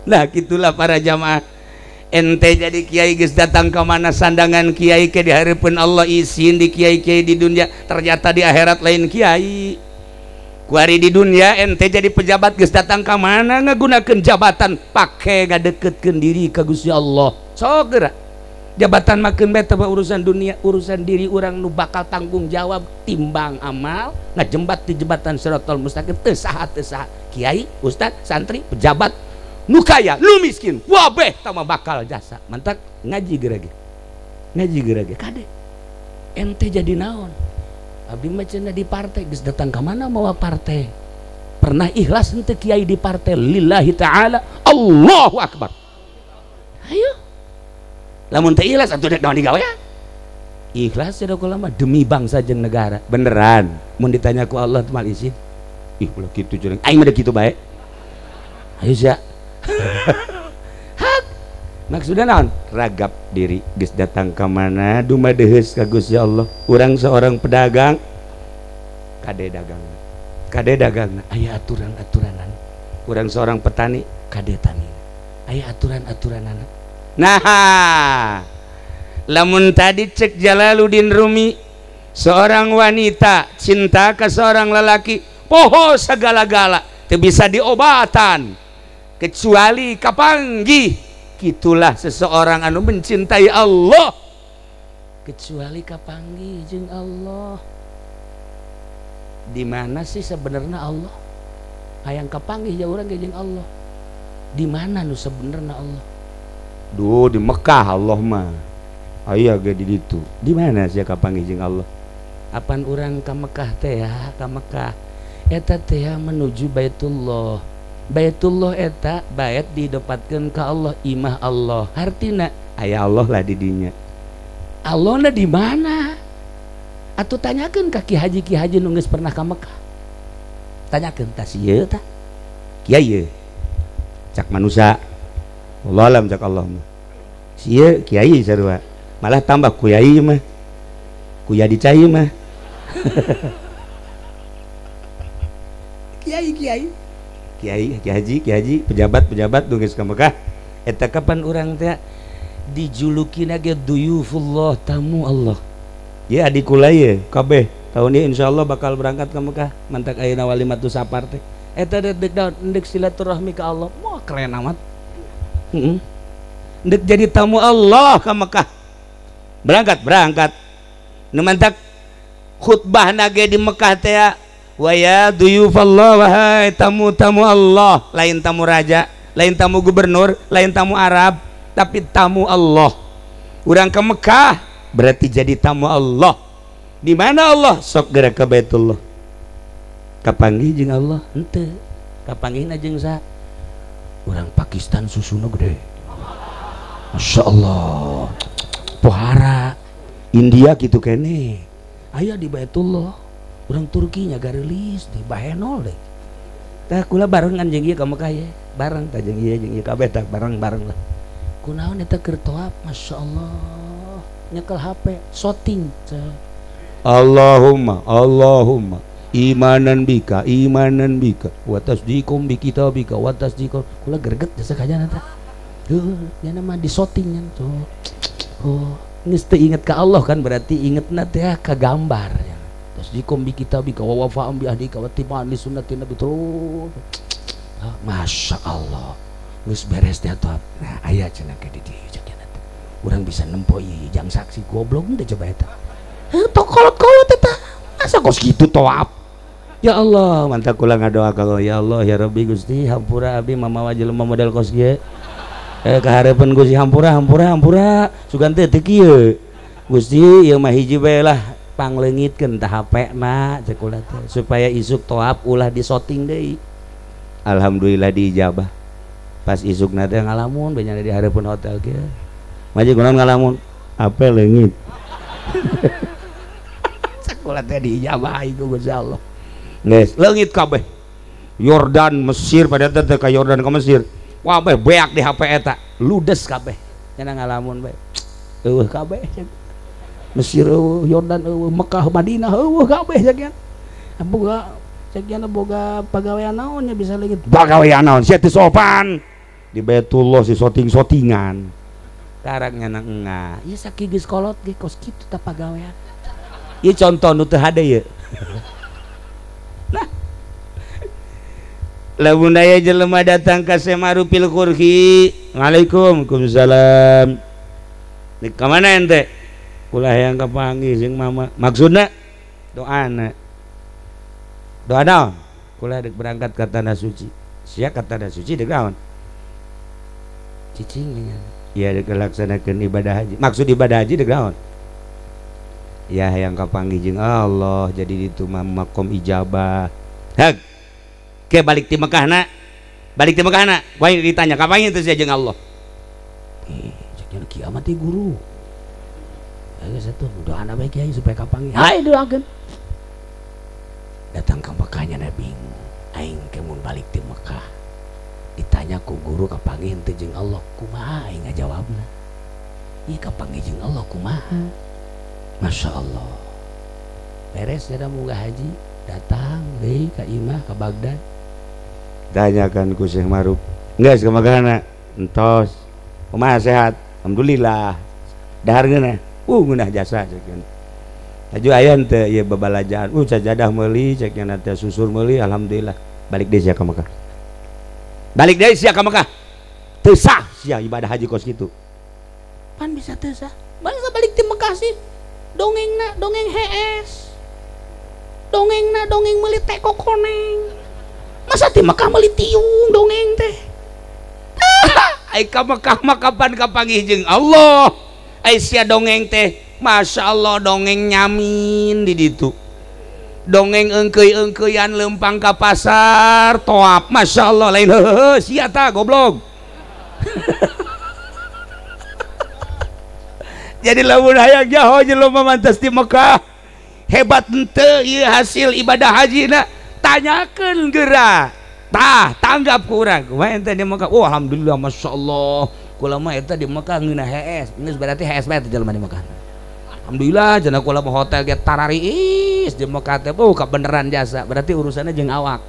Nah, gitulah para jamaah. Ente jadi kiai geus datang ke mana sandangan kiai ke di hareupeun Allah isin di kiai-kiai di dunia, ternyata di akhirat lain kiai. Kuari di dunia ente jadi pejabat geus datang ke mana ngagunakeun jabatan pake ngadeukeutkeun diri ka Gusti Allah. Sok geura. Jabatan makeun beta urusan dunia, urusan diri orang nu bakal tanggung jawab timbang amal ngajembat di jembatan Shiratal Mustaqim teu saha kiai, ustad, santri, pejabat nu kaya, nu miskin, wabeh tama bakal jasa. Mantak ngaji gerage kade ente jadi naon abdi mah cenah di partai geus datang ka mana mawa partai pernah ikhlas henteu kiai di partai lillahi ta'ala Allahu akbar. Ayo lamun teu ikhlas atuh dek naon digawe ya? Ikhlas ya dokul lama demi bangsa jeung negara. Beneran mun ditanya ku Allah mal izin. Ih ulah kitu jeung aing mah kitu bae. Ayo sia. Hak. Maksudna naon? Ragap diri geus datang ka mana dumadeheus ka Gusti Allah. Urang seorang pedagang kade dagangna aya aturan-aturanan. Urang seorang petani kade tani aya aturan-aturanan. Nah, lamun tadi cek Jalaluddin Rumi seorang wanita cinta ke seorang lelaki poho segala-gala teu bisa diobatan kecuali kapanggih. Gitulah seseorang anu mencintai Allah kecuali kapanggih jeung Allah. Di mana sih sebenarnya Allah? Hayang kapanggih ya urang jeung Allah. Di mana nu sebenarnya Allah? Duh di Mekah Allah mah aya ge di ditu. Di mana sia kapanggih jeung Allah? Apan urang ka Mekah teh ya, ka Mekah eta teh menuju Baitullah. Baitullah eta bait didapatkeun ka Allah, imah Allah. Artina aya Allah lah di dinya. Allahna di mana? Atuh tanyakeun ka Ki Haji nu geus pernah ka Mekah. Tanyakeun tah sieu tah. Kiai cak manusia. Allah alam cak Allah mah. Sia kiai sarua. Malah tambah kuyai mah. Kuya dicai mah. Kiai haji pejabat nu geus ka Mekah. Eta kapan urang teh dijulukina ge duyufullah, tamu Allah. Ya adikula ye kabeh tahun ieu insyaallah bakal berangkat ka Mekah. Mantak ayeuna walimatu safar teh. Eta dek silaturahmi ka Allah. Moh keren amat. Ndek jadi tamu Allah ke Mekah berangkat nemantak khutbah nage di Mekah teh wa ya duyufallah wahai tamu-tamu Allah, lain tamu raja, lain tamu gubernur, lain tamu Arab, tapi tamu Allah. Urang ke Mekah berarti jadi tamu Allah. Di mana Allah? Sok geura ka Baitullah. Kapanggih jeung Allah? Henteu. Kapanggihna jeung saha? Orang Pakistan susuna gede. Masya Allah. Pohara India gitu kene aya di Baitullah. Orang Turki nya garelis di Bahenol deh. Tah kula barengan jeung ieu ka Mekah ye. Bareng tah jeung ieu kabeh tah bareng-bareng lah. Kunaon eta keur toab? Masya Allah. Nyekel HP shooting. Allahumma imanan bika wa tasdiqum bi kitabika wa tasdiqum kula greget jasa kajana teh ya nama di shooting nya tuh geus teu inget ka Allah kan berarti ingetna teh ka gambar ya tasdiqum bi kitabika wa wafa'um bi ahdika wa tiba'an li sunnati nabi terus masya Allah geus beres teh atuh nah aya cenah ke di dieu jakana teh urang bisa nempo ieu jang saksi goblok teh coba eta tok kolot-kolot eta asa kos kitu toap. Ya Allah, mantap kula ngadoa ka ya Allah ya Rabbi Gusti hampura abdi mamawa jelema model kos kieu. Kaharepan Gusti hampura sugan teh teu kieu. Gusti ieu mah hiji bae lah pangleungitkeun tah HP-na cek kula teh supaya isuk toap ulah di shooting deui. Alhamdulillah diijabah. Pas isukna teh ngalamun banyak di hareupeun hotel kieu. Maji kunaon ngalamun? HP leungit. Cek kula teh diijabah ku Gusti Allah. Guys, leungit kabeh. Yordan Mesir pada teh ka Yordan ka Mesir. Wah beh beak di HP eta. Ludes kabeh. Cenah ngalamun bae. Eueuh kabeh. Mesir eueuh, Yordan eueuh, Mekah, Madinah eueuh kabeh sakian. Boga sakian boga pagawean naon nya bisa leungit. Pagawean naon? Sia teu sopan. Di Baitullah si shooting-shootingan. Karangnya nang engah. Ieu sakieu geus kolot ge kos kitu tah pagawean. Ieu contoh nu teu hade ye. Lamun aya jelema datang ka Semaru pil kurhi, Waalaikumsalam. Dik ka mana ente? Ulah yang kapanggih jeung mama. Maksudna doana. Doa naon? Kula dek berangkat ka tanah suci. Sia ka tanah suci dek naon? Cicing nya. Ya dek laksanakeun ibadah haji. Maksud ibadah haji dek naon? Ya yang kapanggih jeung Allah jadi ditu makom ijabah. Hak. Ke balik di Mekah na wah ditanya kapan itu sih jeung Allah ceknya kiamat di guru ya satu doa na baik kiai supaya kapan hai doakeun datang ke Mekahnya Nabi aing kemun balik di Mekah ditanya ku guru kapan teh jeung Allah kumaha aing ngajawabna ieu kapan jeung Allah kumaha masya Allah beres ada muga haji datang deui ka imah ka Baghdad tanyakan ku Syekh Maruf geus ka Mekahna entos kumaha sehat alhamdulillah dahar geunah ngeunah jasa cekeun aju aya teu ieu babalajan sajadah meuli cekeun teh susur meuli alhamdulillah balik deui sia ka Mekah teu sah sia ibadah haji kos kitu pan bisa teu sah bangsa balik ti Mekah sih dongengna dongeng HS dongengna dongeng meuli teko koneng masa di Mekah meuli tiung dongeng teh ai ka Mekah mah kapan kapanggih jeung Allah ai sia dongeng teh masya Allah dongeng nyamin di ditu dongeng engkeuy-engkeuyan leumpang ka pasar toap masya Allah lain heuheuh sia tah goblok jadi lamun hayang jaho jelema mantas di Mekah hebat henteu ieu hasil ibadah hajina tanyakeun geura tah tanggap ku urang kumaha ente di Mekah alhamdulillah masya Allah kula mah eta di Mekah ngeunah HS geus berarti HS bae teh jelema di Mekah alhamdulillah cenah kula mah hotel ge tarariis di Mekah teh kabeneran jasa berarti urusanna jeung awak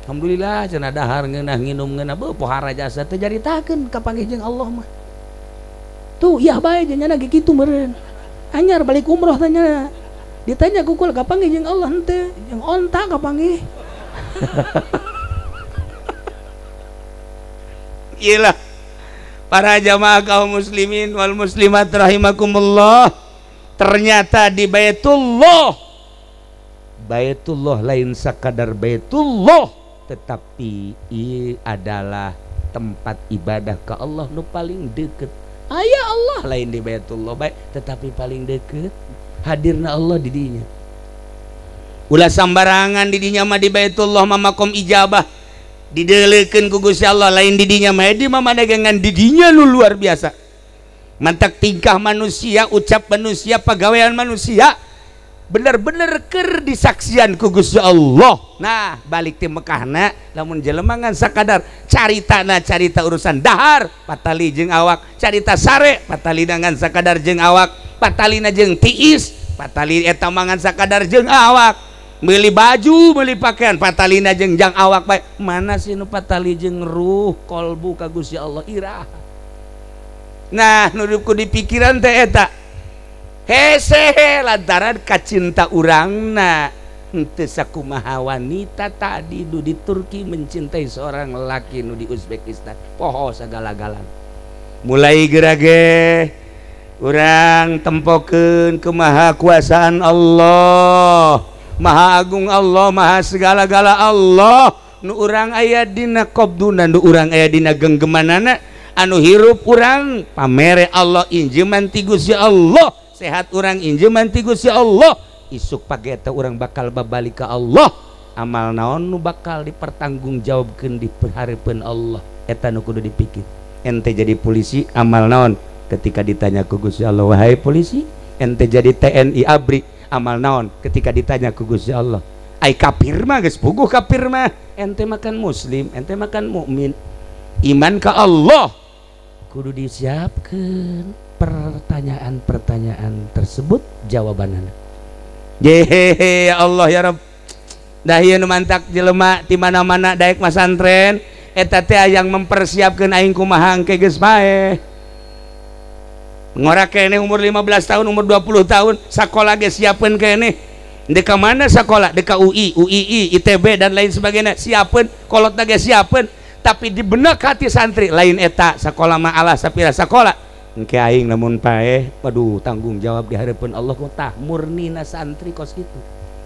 alhamdulillah cenah dahar ngeunah nginum ngeunah pohara jasa teh jaritakeun kapanggih jeung Allah mah tuh iya bae nya ge kitu meureun anyar balik umroh tanya ditanya kukul kapanggih jeung Allah henteu jeung onta kapanggih gila para jamaah kaum muslimin wal muslimat rahimakumullah ternyata di Baitullah lain sakadar Baitullah tetapi ieu adalah tempat ibadah ke Allah nu paling deket aya Allah lain di Baitullah baik tetapi paling deket hadirna Allah di dinya ulah sambarangan di dinya mah di Baitullah mah makom ijabah dideleukeun ku Gusti Allah lain di dinya mah di mah dagangan di dinya nu luar biasa mantak tingkah manusia ucap manusia pagawean manusia bener-bener keur disaksian ku Gusti Allah. Nah balik ti Mekahna lamun jelema ngan sakadar caritana carita urusan dahar patali jeung awak carita sare patali dengan sakadar jeung awak patalina jeung tiis patali eta mangan sakadar jeung awak beli baju beli pakaian patalina jeung jang awak bae mana sih nu patali jeung ruh kolbu ka Gusti Allah iraha. Nah nu di pikiran teh eta hese lantaran kacinta urangna henteu sakumaha wanita tadi nu di Turki mencintai seorang lelaki nu di Uzbekistan poho sagala-galana. Mulai gerage urang tempokeun kemahakuasaan Allah Maha Agung Allah Maha segala-gala Allah nu urang aya dina qabduna nu urang aya dina genggemanana anu hirup urang pamere Allah injeman ti Gusti Allah sehat urang injeman ti Gusti Allah isuk pagi eta urang bakal babalik ka Allah amal naon nu bakal dipertanggungjawabkeun di hareupeun Allah eta nu kudu dipikir. Ente jadi polisi amal naon ketika ditanya ku Gusti Allah wahai polisi ente jadi TNI ABRI amal naon ketika ditanya ku Gusti Allah. Ai kafir mah geus puguh kafir mah ente makan muslim ente makan mukmin iman ka Allah kudu disiapkeun pertanyaan-pertanyaan tersebut jawabanana. Yehe ya Allah ya Rabb dah ieu nu mantak jelema ti mana-mana daek masantren eta teh yang mempersiapkeun aing kumaha engke geus bae. Ngora kene umur 15 tahun umur 20 tahun sakola ge siapeun kene deka mana sakola deka UI UII ITB dan lain sebagainya siapeun kolotna ge siapeun tapi di benak hati santri lain eta sakola mah alah sapira sakola engke aing lamun paeh waduh tanggung jawab di hareupeun Allah ku tah murnina santri kos kitu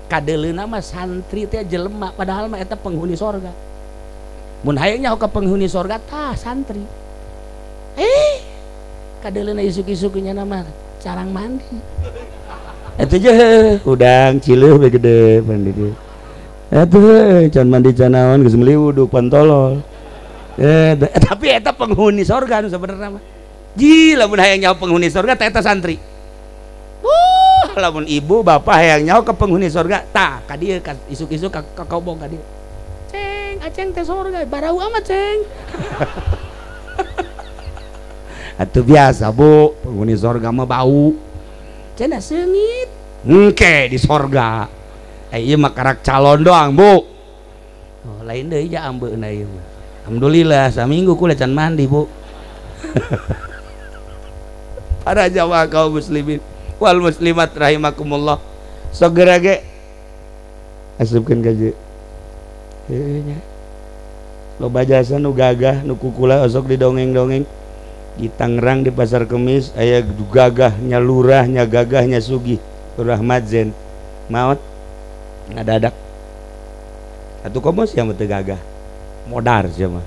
kadeleuna mah santri teh jelema padahal mah eta penghuni sorga mun hayang nyaho ka penghuni sorga tah santri kadeleuna isuk-isuknya nama carang mandi itu je udang cileuh we gede mandi dia atuh can mandi can naon geus meuli wuduk pantolol tapi eta penghuni sorga nu sabenerna mah ji lamun hayang nyaho penghuni sorga tah eta santri lamun ibu bapak hayang nyaho ke penghuni sorga tah ka dieu isuk-isuk ka kaubong ka dieu ceng aceng teh sorga barau amat ceng atuh biasa bu penghuni sorga mah bau cenah seungit engke di sorga ieu mah karak calon doang bu lain deui ja ambeuna ieu mah alhamdulillah saminggu kula can mandi bu para jamaah kaum muslimin wal muslimat rahimakumullah segera ge asupkeun ka je nya loba jasa nu gagah nu kukula osok didongeng-dongeng di Tangerang di Pasar Kemis aya gagahnya lurah nya gagahnya sugih Lurah Madzen maot ngadadak atuh komos yang teu gagah modar sia mah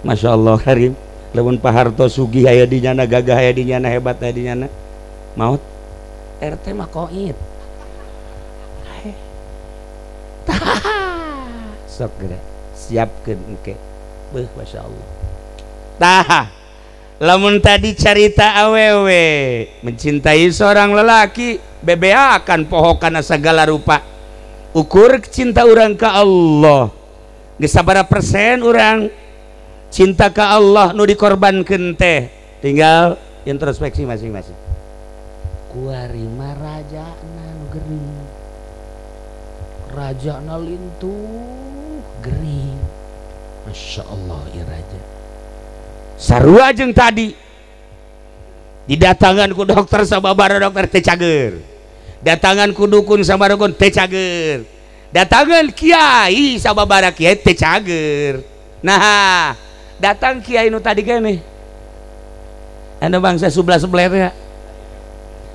Masya Allah karim lamun Pak Harto sugih aya di nyana gagah aya di nyana hebat aya di nyana maot RT mah koit sok geura siapkeun engke beuh Masya Allah tah lamun tadi carita awewe mencintai seorang lelaki BBA akan pohokana segala rupa ukur cinta urang ka Allah geus sabaraha persen urang cinta ka Allah nu dikorbankeun teh tinggal introspeksi masing-masing kuarima rajana nu gering rajana lintuh gering Masya Allah ya raja sarua jeung tadi didatangan ku dokter sababaraha dokter teh cager datangan ku dukun sababaraha dukun teh cager datangan kiai sababaraha kiai teh cager nah datang kiai nu tadi keneh anu bangsa sebelah ya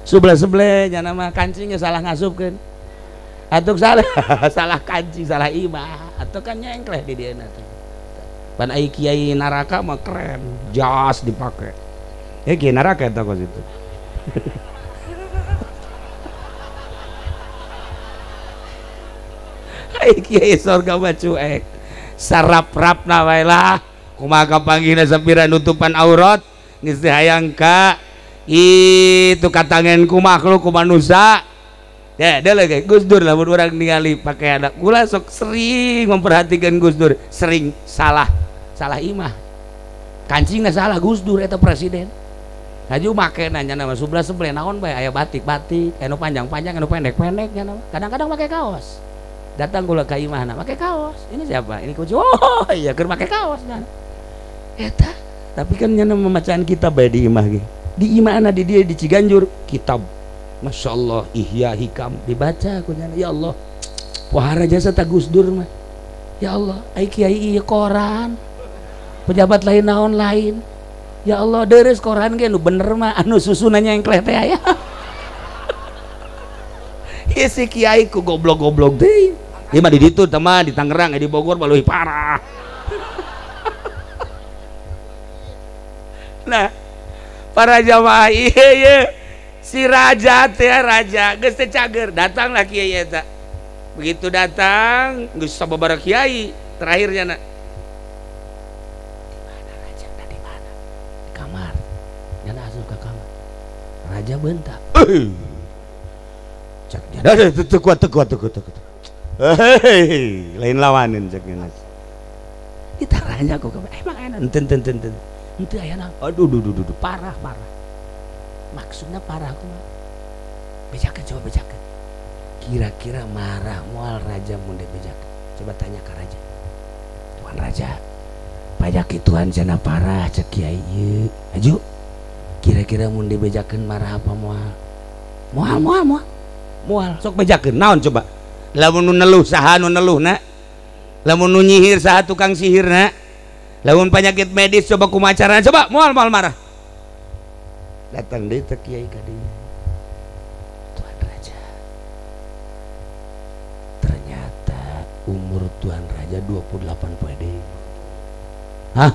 sebelah nya nama kancingnya salah ngasupkeun atuh salah salah kancing salah imah atuh kan nyengkleh di dieu teh pan ai kiai naraka mah keren jas dipake kiai naraka eta kos itu ai kiai sorga mah cuek sarap-rapna wae lah kumaha kapanggihna sapira nutupan aurat geus teh hayang ka itu katangen ku makhluk ku manusia ya dia lagi Gus Dur lamun urang ningali pake anak kula sok sering memperhatikan Gus Dur sering salah imah kancingna salah Gus Dur eta presiden Haju make nanya nama sebelah sebelah naon bae aya batik-batik, anu panjang-panjang, anu pendek-pendek nya nama. Kadang-kadang pakai kaos. Datang kula ka imahna pakai kaos. Ini siapa? Ini kucu. Oh iya keur pakai kaos nya. Eta, tapi kan nya memacaan kitab bae di imah ge. Di imahna di dia di Ciganjur kitab. Masya Allah Ihya Hikam dibaca aku nya. Ya Allah. Pohara jasa ta Gus Dur mah. Ya Allah, ai kiai ieu koran. Pejabat lain naon lain. Ya Allah deres koran ge nu bener mah anu susunannya yang klete aya. Ieu si kiai ku goblok-goblok deui. Ieu mah di ditu teman di Tangerang di Bogor baleuih parah. Nah, para jamaah ieu si raja teh raja geus teh cager datanglah kiai eta. Begitu datang geus sababaraha kiai terakhirnya na Jana asup ke kamar. Raja bentak. Cak jana teu kuat. Hei, lain lawanin cak jana. Ditaranya ku kamar. Emang enak enten. Henteu aya naon. Aduh parah. Maksudnya parah kumaha? Bejakeun coba bejakeun. Kira-kira marah moal raja mun bejakeun. Coba tanya ke raja. Tuan raja, pajak Tuhan cenah parah cek kiai ieu. Aju. Kira-kira mun dibejakeun marah apa moal sok bejakeun naon coba lamun nu neluh saha nu neluhna lamun nu nyihir saha tukang sihirna lamun penyakit medis coba kumaha carana coba moal marah datang deui teh kiai ka dieu Tuan Raja ternyata umur Tuan Raja 28 poe deui hah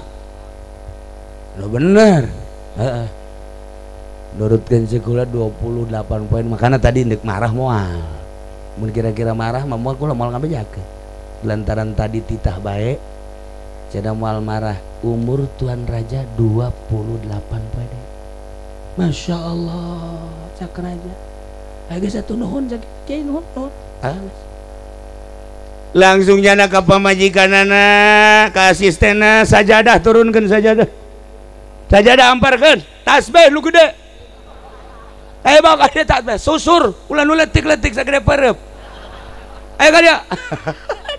lo bener heeh nurutkeun sekolah 28 poin makanya tadi ndek marah moal mun kira-kira marah mah moal kula moal ngabejakeun lantaran tadi titah bae cenah moal marah umur Tuan Raja 28 poin Masya Allah cak raja aya satu nuhun cak kiai nuhun langsung jana ka pamajikanana ka asistenna sajadah turunkeun sajadah amparkeun tasbih lu gede ayo bawa ka tasbih susur ulah nu letik-letik sagede pereup ayo ka dia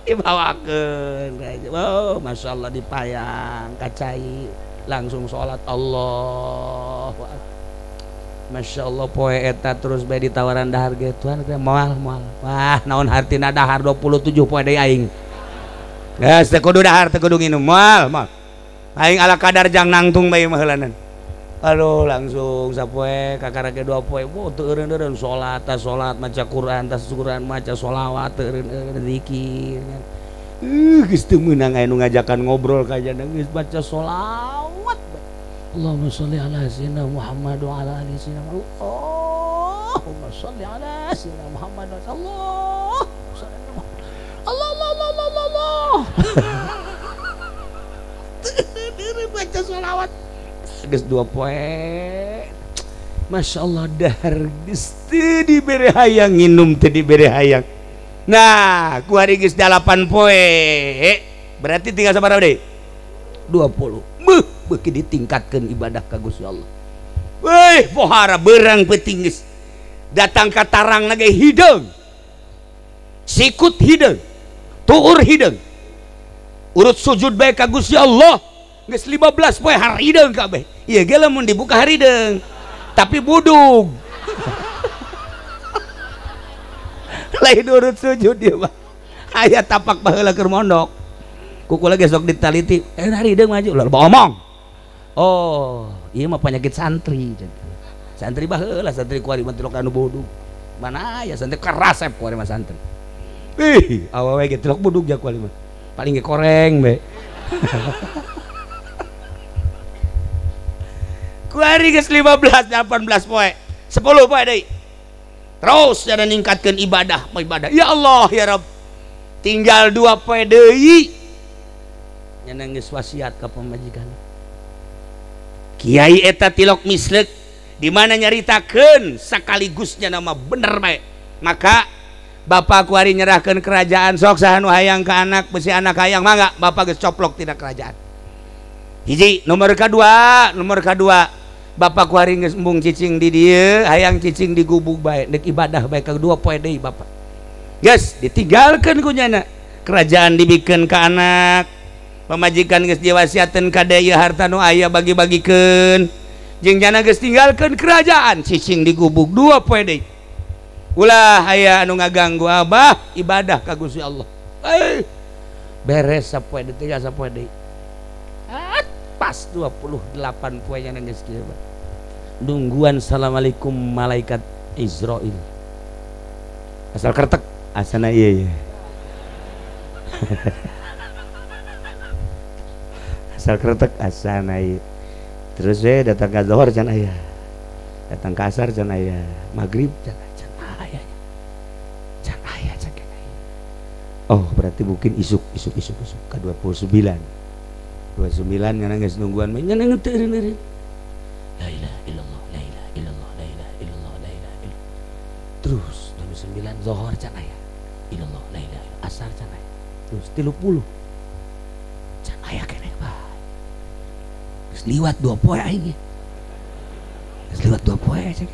dibawakeun oh Masya Allah dipayang kacai langsung sholat Allah Masya Allah poe eta terus bae ditawaran dahar ge Tuhan moal wah naon hartina dahar 27 poe deui aing geus teu kudu dahar teu kudu nginum moal aing ala kadar jang nangtung bae mah heulanan aduh langsung sapoe kakarake 2 poe teu eureun salat maca Quran tas Quran maca sholawat teu eureun zikir geus teu meunang aya nu ngajakan ngobrol ka jana geus baca sholawat Allahumma sholli ala sayyidina Muhammad wa ala ali sayyidina Allahumma sholli ala sayyidina Muhammad wa Allah baca sholawat geus 2 poe Masya Allah dahar geus teu dibere hayang nginum teu dibere hayang nah ku hari geus 8 poe berarti tinggal sabaraha deui 20 beuki ditingkatkeun ibadah ka Gusti Allah weh pohara beurang peuting geus datang ka tarangna ge hideung sikut hideung tuur hideung urut sujud bae ka Gusti Allah geus 15 poe harideung kabeh ieu ge lamun dibuka harideung tapi budug lain urut sujud dia mah aya tapak baheula keur mondok kukula ge sok ditaliti harideung maju lah omong oh ieu mah penyakit santri santri baheula santri kuari mah tilok anu budug mana aya santri kerasep kuari mah santri awewe ge tilok budug jak kuari mah paling ge koreng be kuari geus 15 18 poe 10 poe deui terus jana ningkatkeun ibadah ya Allah ya Rabb tinggal 2 poe deui nya geus wasiat ka pamajikan kiai eta tilok misleuk di mana nyaritakeun sakaligusnya nama bener bae maka bapak kuari nyerahkeun kerajaan sok saha nu hayang ka anak besi anak hayang mangga bapak geus coplok tina kerajaan hiji nomor kedua Bapak kuari geus embung cicing di dieu hayang cicing di gubuk bae dek ibadah bae ka 2 poe deui bapak geus ditinggalkeun ku nyana kerajaan dibikeun ka anak pamajikan geus diwasiateun ka deui harta nu aya bagi-bagikeun jeung nyana geus tinggalkeun kerajaan cicing di gubuk 2 poe deui ulah aya anu ngaganggu abah ibadah ka Gusti Allah beres sapoe deui teh sapoe deui pas 28 poenya geus kieu nungguan assalamualaikum malaikat Israel asal kertek asana iya asal kertek asana iya terus datang ke zuhur can aya datang ke asar can aya maghrib can aya oh berarti mungkin isuk ke 29 ngana geus nungguan mah nyana ngeuteureuneun la ilaha illallah la ilaha illallah la ilaha illallah la ilaha illallah terus 29 zuhur can aya illallah la ilaha illallah asar can aya terus 30 can aya keneh bae geus liwat 2 poe aing geus liwat 2 poe cek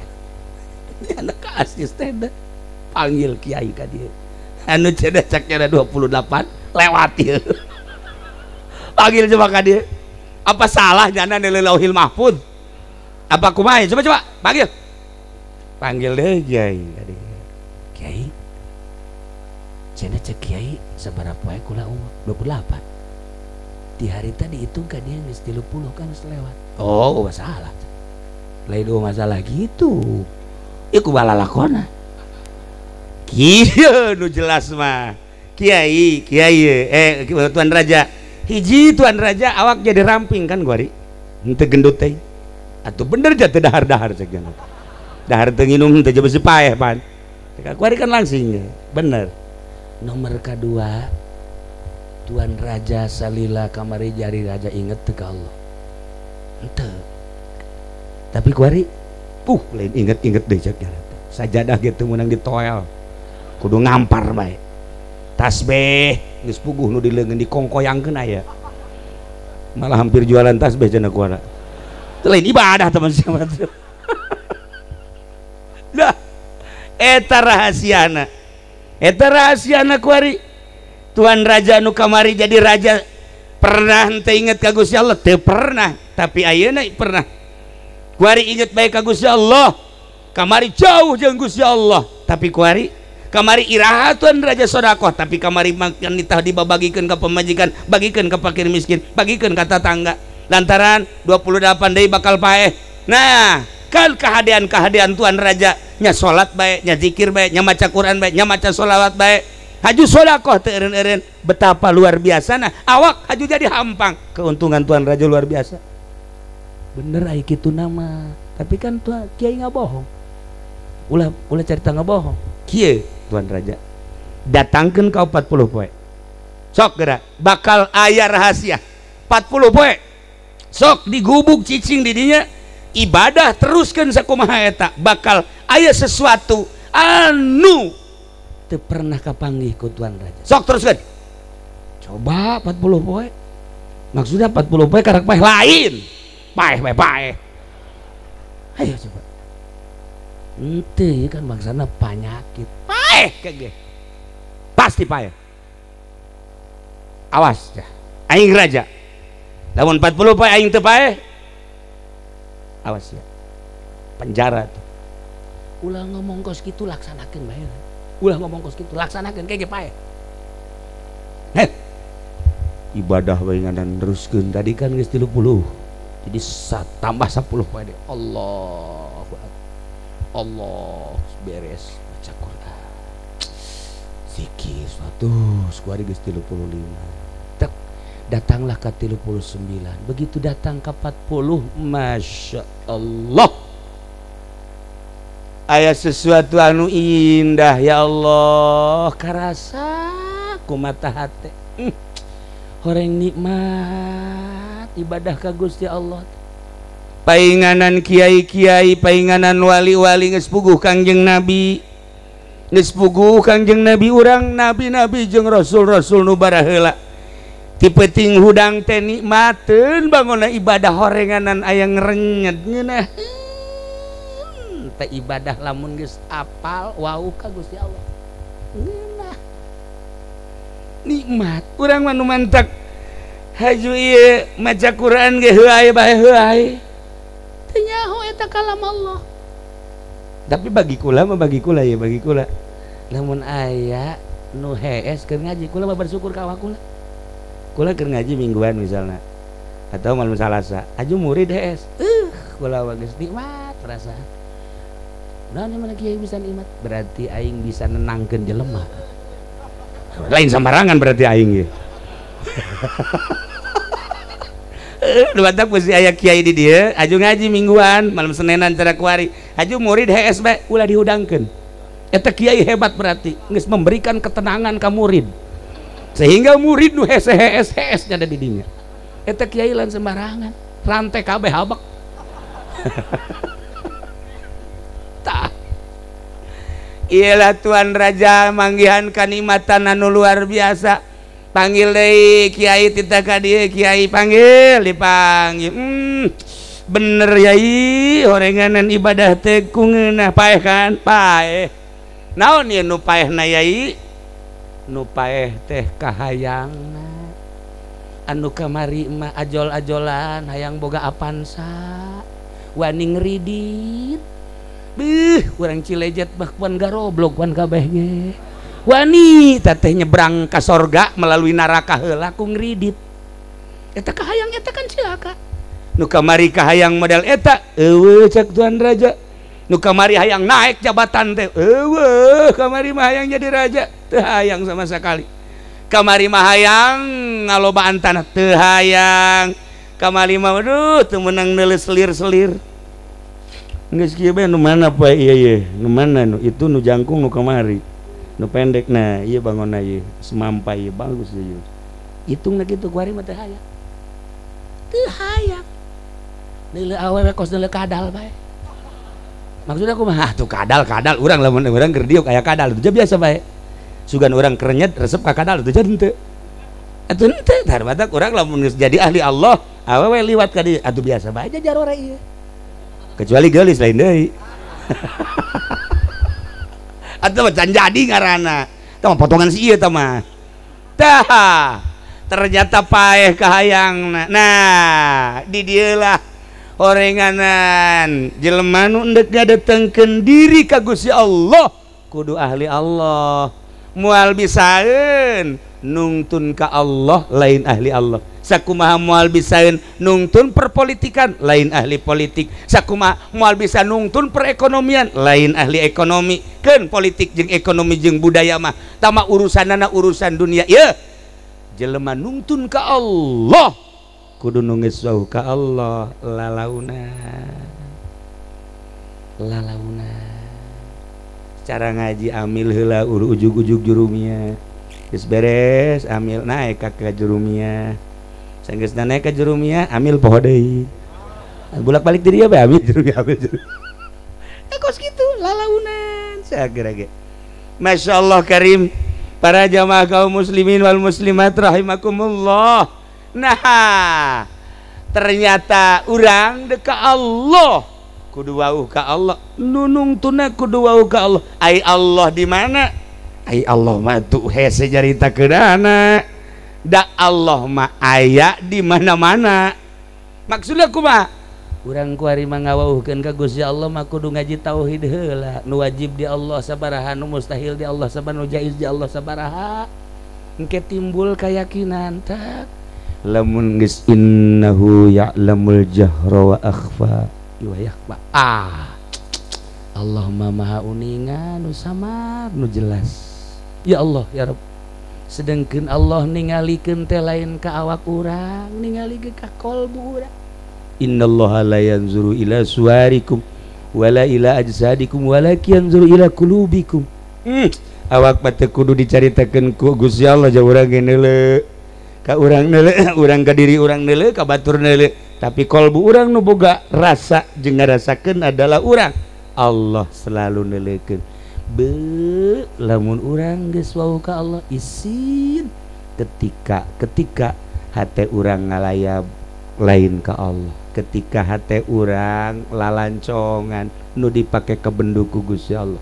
anak asisten panggil kiai ka dieu anu cenah cak cenah 28 lewat ieu panggil coba ka dieu apa salah nyana di Lauhil Mahfuz apa kumaha coba panggil deh kiai cenah cek kiai sabaraha poe kula umur 28 di hari tadi dihitung ka dia geus 30 kan selewat oh masalah lain masalah gitu iku balalakona kieu nu jelas mah kiai tuan raja hiji tuan raja awak jadi ramping kan guari henteu gendut teh atuh bener jatuh dahar-dahar cek jangan dahar teu nginum teu jebes paeh pan guari kan langsing bener nomor kedua tuan raja salila kamari jari raja inget teu ka Allah henteu tapi guari lain inget deui cek jangan sajadah gitu menang ditoel kudu ngampar bae tasbih geus puguh nu dileungeun dikongkoyangkeun aya malah hampir jualan tasbih cenah kuana lain ibadah teman siapa tuh dah eta rahasiana kuari tuan raja nu kamari jadi raja pernah henteu inget ka Gusti Allah teu pernah tapi ayeuna pernah kuari inget bae ka Gusti Allah kamari jauh jeung Gusti Allah tapi kuari kamari iraha tuan raja sodakoh tapi kamari makan nitah dibabagikeun ka pemajikan bagikeun ka fakir miskin bagikeun ka tetangga lantaran 28 deui bakal paeh nah kan kehadian tuan raja nya salat bae nya zikir bae nya maca Quran bae nya maca sholawat bae haju sodakoh teu eureun-eureun betapa luar biasana awak haju jadi hampang keuntungan tuan raja luar biasa bener ai kitu nama tapi kan tuan kiai ngabohong ulah cerita ngabohong kieu tuan raja datangkeun ka 40 poe sok geura bakal aya rahasia 40 poe sok digubuk cicing di dinya ibadah teruskeun sakumaha eta bakal aya sesuatu anu teu pernah kapanggih ku tuan raja sok teruskeun coba 40 poe maksudnya 40 poe karak paeh lain paeh ayo coba ente kan bangsana penyakit paeh kege pasti paeh awas ya aing raja lamun 40 poe aing teu paeh awas ya penjara tuh ulah ngomong kos kitu laksanakeun bae ulah ngomong kos kitu laksanakeun kege paeh ibadah bae ngadan teruskeun tadi kan geus 30 jadi tambah 10 poe deh Allah beres baca Quran zikir suatu skuari geus 35 datanglah ke 39 begitu datang ke 40 Masya Allah aya sesuatu anu indah ya Allah karasa ku mata hati horeng nikmat ibadah ka Gusti Allah painganan kiai-kiai painganan wali-wali geus puguh Kangjeng Nabi geus puguh Kangjeng Nabi urang nabi-nabi jeung rasul-rasul nu bara heula tipe ting hudang teh nikmateun bangunna ibadah horenganan aya ngrenyet ngeunah teh ibadah lamun geus apal wau ka Gusti Allah ngeunah nikmat urang mah nu mantak haju ieu maca Quran ge heuai bae heuai teu nyaho eta kalam Allah tapi bagi kula ya bagi kula lamun aya nu hees keur ngaji kula mah bersyukur ka awak kula keur ngaji mingguan misalnya atau malam Salasa aju murid hees kula geus nikmat perasaan nah mana kiai bisa nikmat berarti aing bisa nenangkeun jelema lain sembarangan berarti aing ge lu batak pasti aya kiai di dieu aju ngaji mingguan malam Senenan cara kuari aju murid hees bae ulah dihudangkeun eta kiai hebat berarti geus memberikan ketenangan ka murid sehingga murid nu hees nya ada di dinya eta kiai lain sembarangan rantai kabeh habak tah iyalah Tuan Raja manggihan kanikmatan anu luar biasa panggil deui kiai tita ka dieu kiai panggil dipanggil bener yai horenganan ibadah teh kungeunah paeh kan paeh naon ieu nu paehna yai nu paeh teh kahayangna anu kamari mah ajol-ajolan hayang boga apansa wani ngridit urang Cilejet mah kuan garoblok kuan kabeh ge wani teh nyebrang ka sorga melalui neraka heula ku ngridit eta kahayang eta kan cilaka nu kamari kahayang model eta eueuh cek Tuan Raja nu kamari hayang naik jabatan teh eueuh kamari mah hayang jadi raja teu hayang sama sekali kamari mah hayang ngalobaan tanah teu hayang kamari mah aduh teu meunang neuleus selir-selir geus kieu bae nu mana poe ieu nu mana nu itu nu jangkung nu kamari nu pendek nah ieu bangunna ieu semampai ieu bagus ieu hitungna kitu kuari mah teu hayang deuleu awewe kos deuleu kadal bae maksudnya aku mah tuh kadal urang lamun urang keur diuk aya kadal itu biasa bae sugan urang kerenyet resep ka kadal itu jadi henteu atuh henteu tar batak urang lamun geus jadi ahli Allah awewe liwat ka dieu atuh biasa bae jajar ora ieu kecuali geulis lain deui atuh mah can jadi ngaranna tah mah potongan si ieu tah mah tah ternyata paeh kahayangna nah di dieu lah horenganan jelema nu endek ngadatengkeun diri ka Gusti Allah kudu ahli Allah moal bisaeun nungtun ka Allah lain ahli Allah sakumaha moal bisaeun nungtun perpolitikan lain ahli politik sakumaha moal bisa nungtun perekonomian lain ahli ekonomi keun politik jeung ekonomi jeung budaya mah tama urusanana urusan dunia ieu jelema nungtun ka Allah kudu nunggeus wau ka Allah lalauna cara ngaji amil heula ujug-ujug jurumia geus beres amil naik ka jurumia sanggeus naik ka jurumia amil poho deui bolak-balik di dieu bae amil jurumia kos kitu lalaunan sagera ge masyaallah karim para jamaah kaum muslimin wal muslimat rahimakumullah. Nah ternyata urang deka Allah kudu wauh ka Allah nunung tuna kudu wauh ka Allah ai Allah di mana ai Allah mah tuh hese jarita keudana da Allah mah aya di mana-mana maksudna kumaha urang kuari mah ngawauhkeun ka Gusti Allah mah kudu ngaji tauhid heula nu wajib di Allah sabaraha nu mustahil di Allah sabaraha nu jaiz di Allah sabaraha engke timbul keyakinan tak lamun geus innahu ya'lamul jahra wa akhfa wa yakhfa Allah maha uningan nu samar nu jelas ya Allah ya Rabb sedengkeun Allah ningalikeun teh lain ka awak urang ningali ge ka qalbu urang innallaha la yanzuru ila suwarikum wala ila ajsadikum walakin yanzuru ila qulubikum awak mah teu kudu dicaritakeun ku Gusti Allah jeung urang ge neuleuh ka urang neuleuh urang ka diri urang neuleuh ka batur neuleuh tapi qalbu urang nu boga rasa jeung ngarasakeun adalah urang Allah selalu neuleukeun lamun urang geus wau ka Allah isin ketika hate urang ngalayap lain ka Allah. Ketika hate urang lalancongan nu dipake kebenduku Gusti Allah.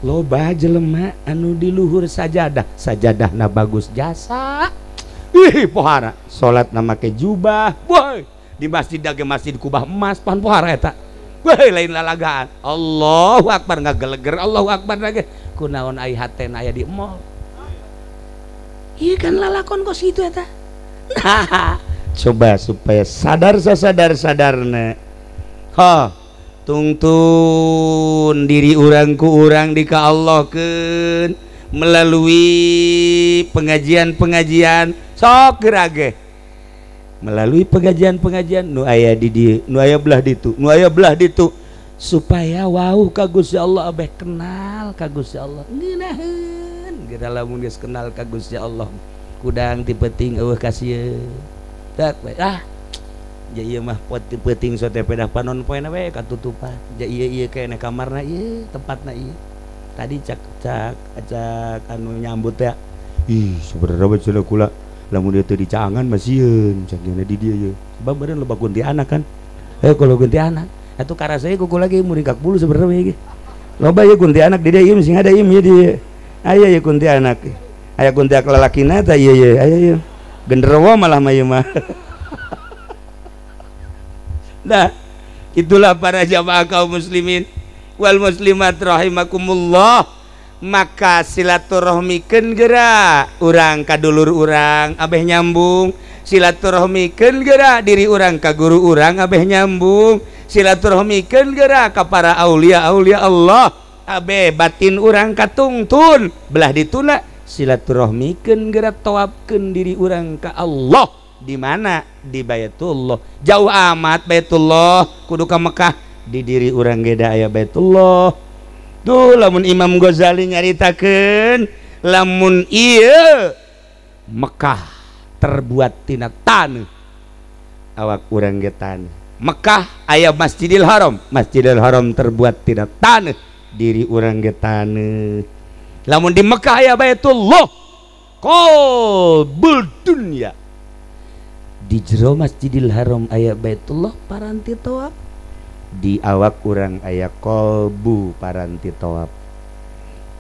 Loba jelema anu di luhur sajadah, sajadahna bagus jasa. Ih pohara, salat na make jubah, boy. Di masjid dage masjid kubah emas pan pohara eta. Weh lain lalagaan. Allahu Akbar ngageleger, Allahu Akbar lagi. Kunaon ai hatena aya di mall. Iya kan lalakon kok situ eta. Nah, coba supaya sadar-sadarna. Ha, tungtun diri urang ku urang di ka Allah keun melalui pengajian-pengajian sok gerage. Melalui pengajian-pengajian nu aya di dieu, nu aya belah ditu, nu aya belah ditu supaya wau ka Gusti Allah abeh kenal ka Gusti Allah. Ngeunaheun geura lamun geus kenal ka Gusti Allah kudang ti peuting eueuh kasieun. Tak we ja ieu mah peuting sote pedah panon poena we katutupan. Ja ieu kene kamarna ieu, tempatna ieu. Tadi cak anu nyambut ya. Ih, saudara we cenah kula lamun dieu teu dicaangan mah sieun cakna di dieu ye. Sebab beureun loba kuntilanak kan. Kalau kuntilanak atuh karasa ieu kuku lagi muring kak bulu sebenarnya we ge. Loba ieu kuntilanak di dieu mesti ada ieu di. Aya ieu kuntilanak. Aya kuntilanak lalakina tah ieu ye. Aya ieu. Genderuwo malah mah ieu mah. Nah, itulah para jamaah kaum muslimin wal muslimat rahimakumullah. Maka silaturahmikeun geura urang ka dulur urang abeh nyambung, silaturahmikeun geura diri urang ka guru urang abeh nyambung, silaturahmikeun geura ka para aulia Allah abeh batin urang katungtun belah dituna silaturahmikeun geura tawafkeun diri urang ka Allah. Di mana? Di Baitullah. Jauh amat Baitullah kudu ka Mekah, di diri urang ge da aya Baitullah. Tuh lamun Imam Ghazali nyaritakeun lamun ieu Mekah terbuat tina taneuh awak urang ge taneuh. Mekah aya Masjidil Haram, Masjidil Haram terbuat tina taneuh, diri urang ge taneuh. Lamun di Mekah aya Baitullah qalbul dunya, di jero Masjidil Haram aya Baitullah paranti tawaf, di awak urang aya qalbu paranti tawaf.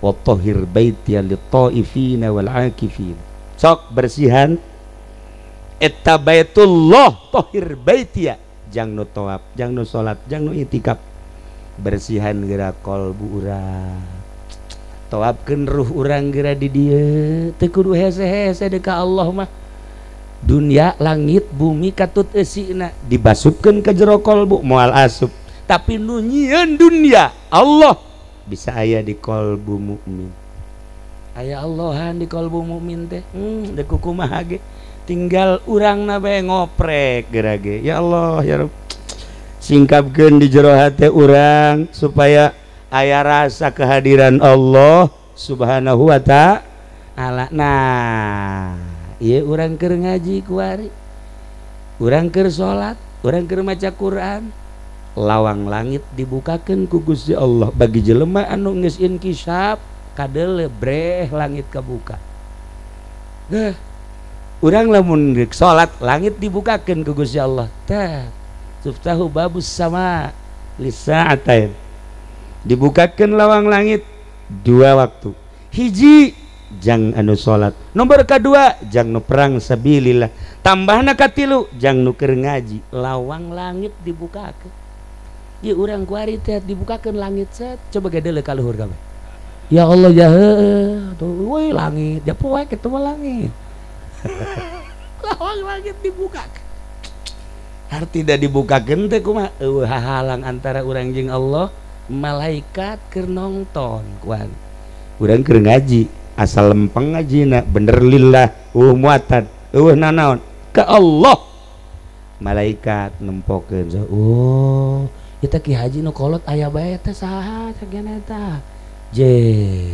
Wa tahhir baiti lit taifina wal akifin. Sok bersihan eta Baitullah, tahhir baitia, jang nu tawaf, jang nu salat, jang nu itikaf. Bersihan geura qalbu urang. Tawafkeun ruh urang geura di dieu, teu kudu hese-hese deui ka Allah mah. Dunia langit bumi katut eusina dibasupkeun ka jero qalbu moal asup. Tapi nu nyieun dunia Allah bisa aya di qalbu mukmin. Aya Allahan di qalbu mukmin teh. Deuk kumaha ge tinggal urangna bae ngoprek geura ge. Ya Allah ya Rabb, singkapkeun di jero hate urang supaya aya rasa kehadiran Allah Subhanahu wa ta'ala. Nah, ieu urang keur ngaji kuari, urang keur salat, urang keur maca Quran, lawang langit dibukakeun ku Gusti Allah bagi jelema anu geus inkisab kadeule breh langit kabuka. Urang lamun geus salat langit dibukakeun ku Gusti Allah. Tah, tuftahu babus sama lisa'atain. Dibukakeun lawang langit dua waktu. Hiji jang anu salat, nomor kedua jang nu perang sabilillah, tambahna katilu jang nu keur ngaji. Lawang langit dibukakeun. Ieu urang kuari teh dibukakeun langit set, coba gadeuleu ka luhur kabeh. Ya Allah ya heuh, tuh we langit, ya poe kitu mah langit. Lawang langit dibukakeun. Arti da dibukakeun teh kumaha? Eueuh hahalang antara urang jeung Allah, malaikat keur nongton kuan. Urang keur ngaji, asal lempeng ngajina bener lillah, muatan, nanaon ka Allah. Malaikat nempokeun, oh kita Ki Haji nu kolot aya bae teh saha sagana eta. Je,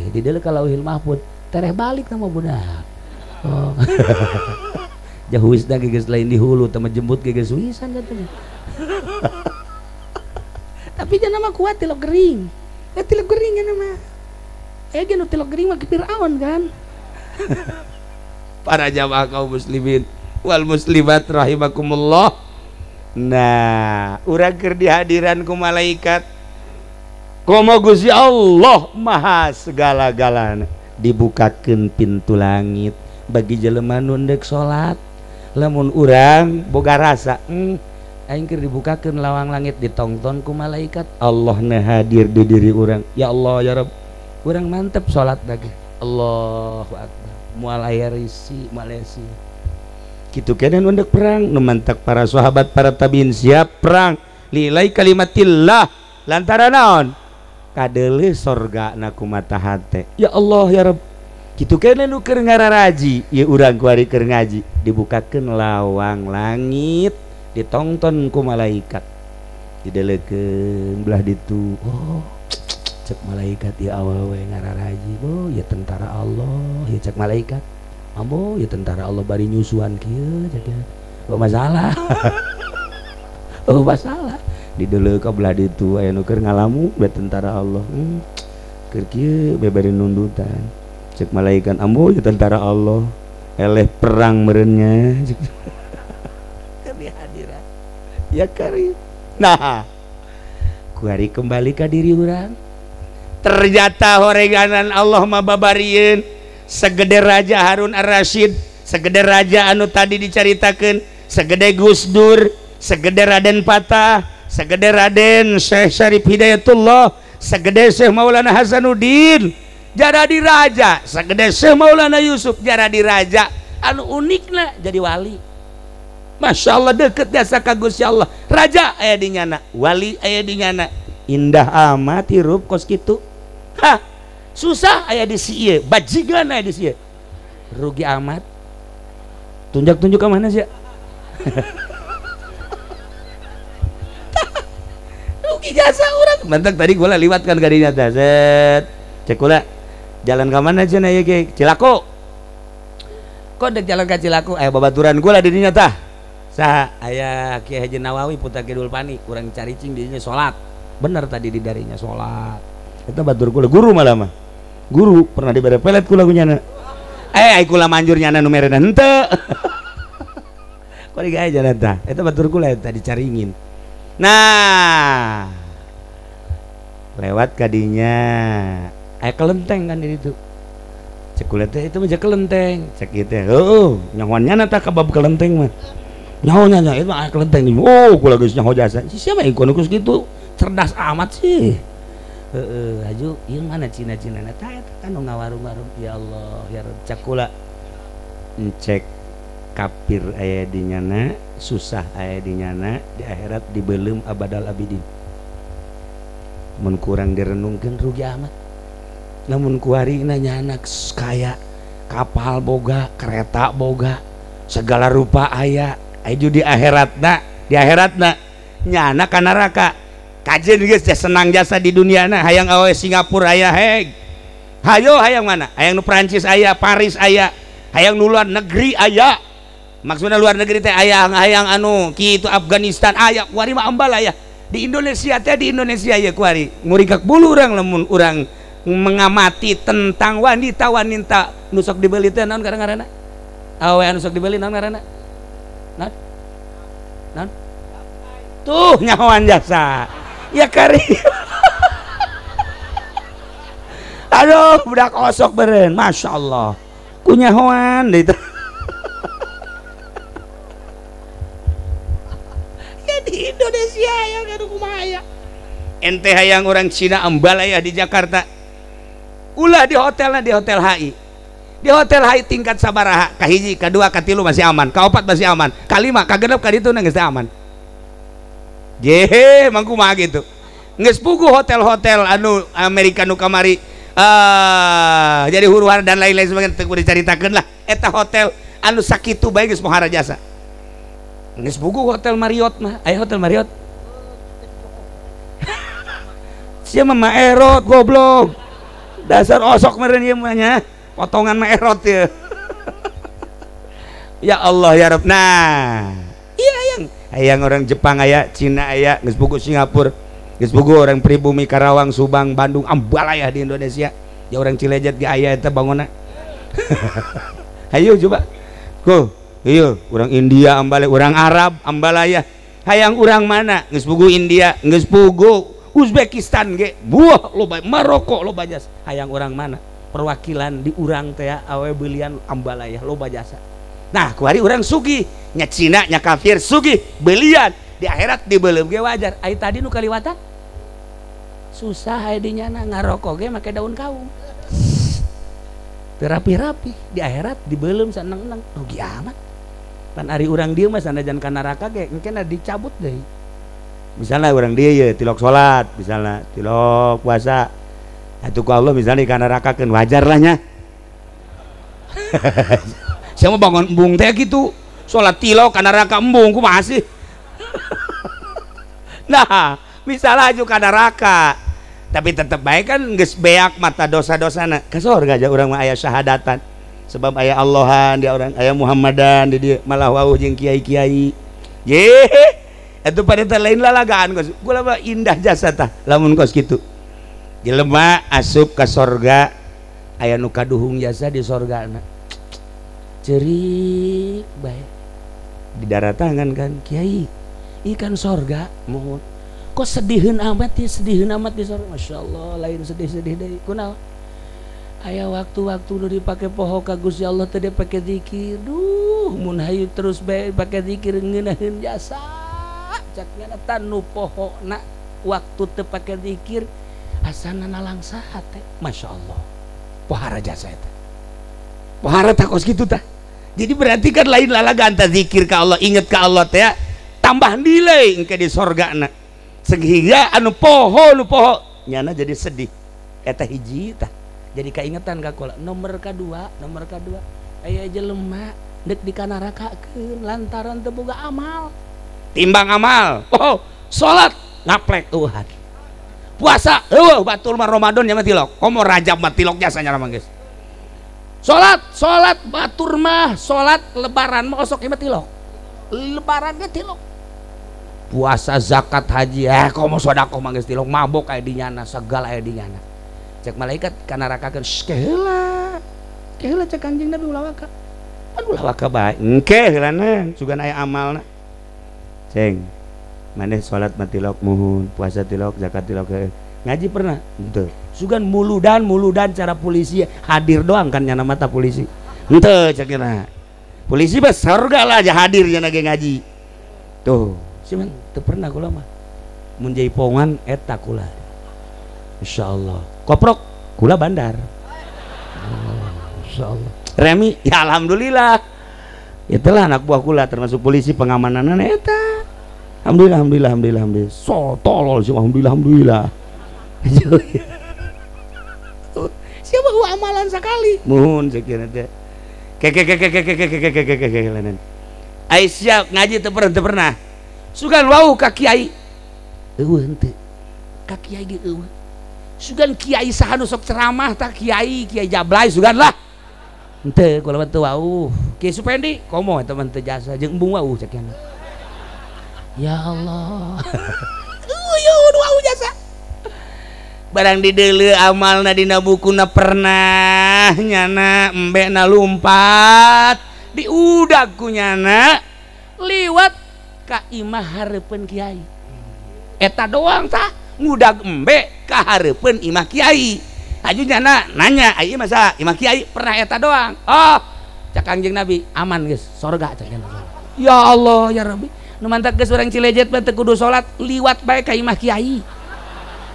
di deuleu ka Lauhil Mahfuz, tereh balik nama budak. Oh. Jahuisna geus lain di hulu, teh jembut geus wisan katanya. Tapi jangan nama kuat tilok gering. Tilok gering ya nama. Ge nu tilok gering mah Firaun kan. Para jamaah kaum muslimin wal muslimat rahimakumullah. Nah, urang keur dihadiran ku malaikat. Komo Gusti Allah maha segala-galana. Dibukakeun pintu langit bagi jelema nu endek salat. Lamun urang boga rasa, aing keur dibukakeun lawang langit ditongton ku malaikat. Allah na hadir di diri urang. Ya Allah ya Rabb, urang mantep salat bagi. Allahu akbar. Moal aya risi, moal aya si. Kitu keneh nu endek perang, nu mantak para sahabat para tabiin siap perang lillahi kalimatillah lantaran naon? Kadeuleuh sorgana ku mata hate. Ya Allah ya Rabb, kitu keneh nu keur ngararaji ieu urang kuari keur ngaji dibukakeun lawang langit ditongton ku malaikat didelekeun belah ditu. Oh cek malaikat ya awewe ngararaji, oh ya tentara Allah ya cek malaikat. Ambo ya tentara Allah bari nyusuan kieu cek oh masalah. Oh masalah dideleuk ka belah ditu aya nu keur ngalamu be tentara Allah. Keur kieu bebari nundutan cek malaikat. Ambo ya tentara Allah eleh perang meureunnya cek hadiran ya karim. Nah kuari kembali ka diri urang, ternyata horeganan Allah mababarieun segede Raja Harun Ar-Rasyid, segede raja anu tadi diceritakan, segede Gus Dur, segede Raden Patah, segede Raden Syekh Syarif Hidayatullah, segede Syekh Maulana Hasanuddin jadi raja, segede Syekh Maulana Yusuf jadi raja. Anu unikna jadi wali. Masya Allah deket jasa ka Gusti Allah. Raja aya di nyana, wali aya di nyana. Indah amat hirup kos kitu. Hah, susah aya di si ieu, bajigan aya di si ieu. Rugi amat. Tunjuk-tunjuk ke mana sih? Rugi jasa orang. Mantap tadi gua liwatkan gadinya teh. Set. Cek kula. Jalan ke mana cenah ieu ge? Cilaku. Kok dek jalan ke Cilaku? Aya babaturan gua lah di dinya tah. Saha aya Kiai Haji Nawawi Putra Kidul Pani, urang caricing di dinya salat. Bener tadi di darinya salat. Eta batur kula guru malah mah. Guru pernah dibere pelet kula gunyana. Ai kula manjur nyana nu merena henteu. Kok digawe jalan tah. Eta batur kula eta dicaringin. Nah. Lewat kadinya aya kelenteng kan di ditu. Cek kula teh itu mah kelenteng. Cek ieu teh, heuh, nyahoannya tah ka bab kelenteng mah. Nyahonya itu mah kelenteng. Oh, kula geus nyaho jasa. Siapa yang kudu kitu? Cerdas amat sih. Haju ieu mana Cina-Cina na tah eta kan ngawarung-warung. Ya Allah ya Rabb, cek kula cek kafir aya di nyana, susah aya di nyana, di akhirat dibeulem abadal abidin. Mun kurang direnungkeun rugi amat. Namun kuarina nyana kaya kapal boga, kereta boga, segala rupa aya. Aju di akhiratna nyana ka neraka. Kajen geus senang jasa di dunia na, hayang awe Singapura aya heg. Hayo hayang mana? Hayang nu Prancis aya, Paris aya, hayang nu luar negeri aya. Maksudna luar negeri teh aya hayang anu kitu Afghanistan aya, kuari mah ambal aya. Di Indonesia teh di Indonesia aya kuari. Murikak bulu urang lamun urang mengamati tentang wanita-wanita nu sok dibeli teh naon ngaranna? Awe anu sok dibeli naon ngaranna? Naon? Tuh nyahoan jasa. Ya kari. Aduh budak osok beren, Masya Allah. Kunyahoan deh itu. Ya di Indonesia ya kan kumaha ya. Ente hayang orang Cina ambal ya di Jakarta. Ulah di hotelnya di Hotel HI. Di Hotel HI tingkat sabaraha? Kahiji, kadua, katilu masih aman, kaopat masih aman, kalima, kagenep, kaditu geus aman. Jehe mangku mah gitu. Geus puguh hotel-hotel anu Amerika nu kamari jadi huru-hara dan lain-lain sebagainya teu dicaritakeun lah. Eta hotel anu sakitu bae geus mohara jasa. Geus puguh Hotel Marriott mah. Aya Hotel Marriott. Sia mah Maerot goblok. Dasar osok meureun ieu mah nya. Potongan Maerot ya. Ya Allah ya Rabb. Nah, iya yang orang Jepang aya, Cina aya, geus puguh Singapura, geus puguh orang pribumi Karawang, Subang, Bandung, ambal aya di Indonesia. Ya orang Cilejet ge aya eta bangunna. Hayu coba. iya orang India ambalaya, orang Arab ambalaya, hayang orang mana geus pugu India, geus pugu Uzbekistan ge buah loba, Maroko loba jasa, hayang orang mana perwakilan di urang teh awe belian ambalaya loba jasa. Nah kuari orang sugih nya Cina nya kafir sugih belian di akhirat dibeuleum ge wajar. Ai tadi nu kaliwatan susah aya dinya ngarokok ge make daun kaung rapi-rapi, di akhirat dibelum seneng-seneng rugi amat. Pan ari urang dieu mah sanajan ka neraka ge engke dicabut deui. Misalnya urang dieu ye tilok salat, misalnya tilok puasa. Atuh ku Allah misalnya ka nerakakeun wajar lah nya. Sia mah bangun embung teh kitu. Salat tilok ka neraka embung kumaha sih? Nah, misalnya aju ka neraka tapi tetap baik kan geus beak mata dosa-dosana ka surga aja urang mah aya syahadatan sebab aya Allahan dia orang aya Muhammadan di dieu malah wauh jeung kiai-kiai ye atuh pada teh lain lalagaan kos kula mah indah jasa tah lamun kos kitu jelema asup ka surga aya nu kaduhung jasa di surgana ceurik bae di daratangan kan kiai ikan surga mohon kok sedihin amat ya sorry. Masya Allah lain sedih-sedih dari kunaon aya waktu-waktu udah dipakai poho ka Gusti Allah tadi pakai zikir duh mun hayu terus bae pakai zikir ngeunaheun jasa cak nyana tanu poho na waktu teu pakai zikir asana nalangsa teh Masya Allah pohara jasa eta pohara tah kos kitu tah jadi berarti kan lain lalagan tah zikir ka Allah inget ka Allah teh tambah nilai engke di sorgana sehingga anu poho nyana jadi sedih eta hiji tah jadi kaingetan ka kula nomor kedua aya jelema dek di kanarakakeun lantaran teu boga amal timbang amal salat ngaplek eueuh puasa eueuh batul mah Ramadan nya mah tilok komo Rajab mah tilok jasanya mah geus salat batur mah salat lebaran mah osok mah tilok lebaran ge tilok puasa zakat haji komo sodako mangges tilok mabok aya di nyana segala aya di nyana cek malaikat kana rakakeun keheula cek Kanjeng Nabi ulah waka aduh lawaka bae engke heulana sugan aya amalna ceng maneh salat mah tilok muhun puasa tilok zakat tilok ngaji pernah henteu sugan muludan cara polisi hadir doang kan nyana mata polisi henteu cek na polisi mah surga lah aja hadir nya ge ngaji tuh cuman teu pernah kula mah mun jaipongan eta kula insyaallah koprok kula bandar insyaallah remi ya alhamdulillah itulah anak buah kula termasuk polisi pengamananna eta alhamdulillah so tolol sih alhamdulillah siapa amalan sekali muhun sekira teh Aisyah ngaji teu pernah sugan wau ka kiai eueuh henteu ka kiai ge eueuh sugan kiai saha nu sok ceramah tah kiai Jablay sugan lah henteu kula mah teu wau Kiai Supendi komo eta mah teu jasa jeung embung wau sakian ya Allah eueuh wau jasa barang dideuleu amalna dina bukuna pernah nyana embena lumpat diudag ku nyana liwat ka imah hareupeun kiai eta doang tah ngudag embe ka hareupeun imah kiai aju nyana nanya ieu masa imah kiai pernah eta doang cak Kangjeng Nabi aman geus sorga cak ya Allah ya Rabbi nu mantak geus urang Cilejet mah teu kudu salat liwat bae ka imah kiai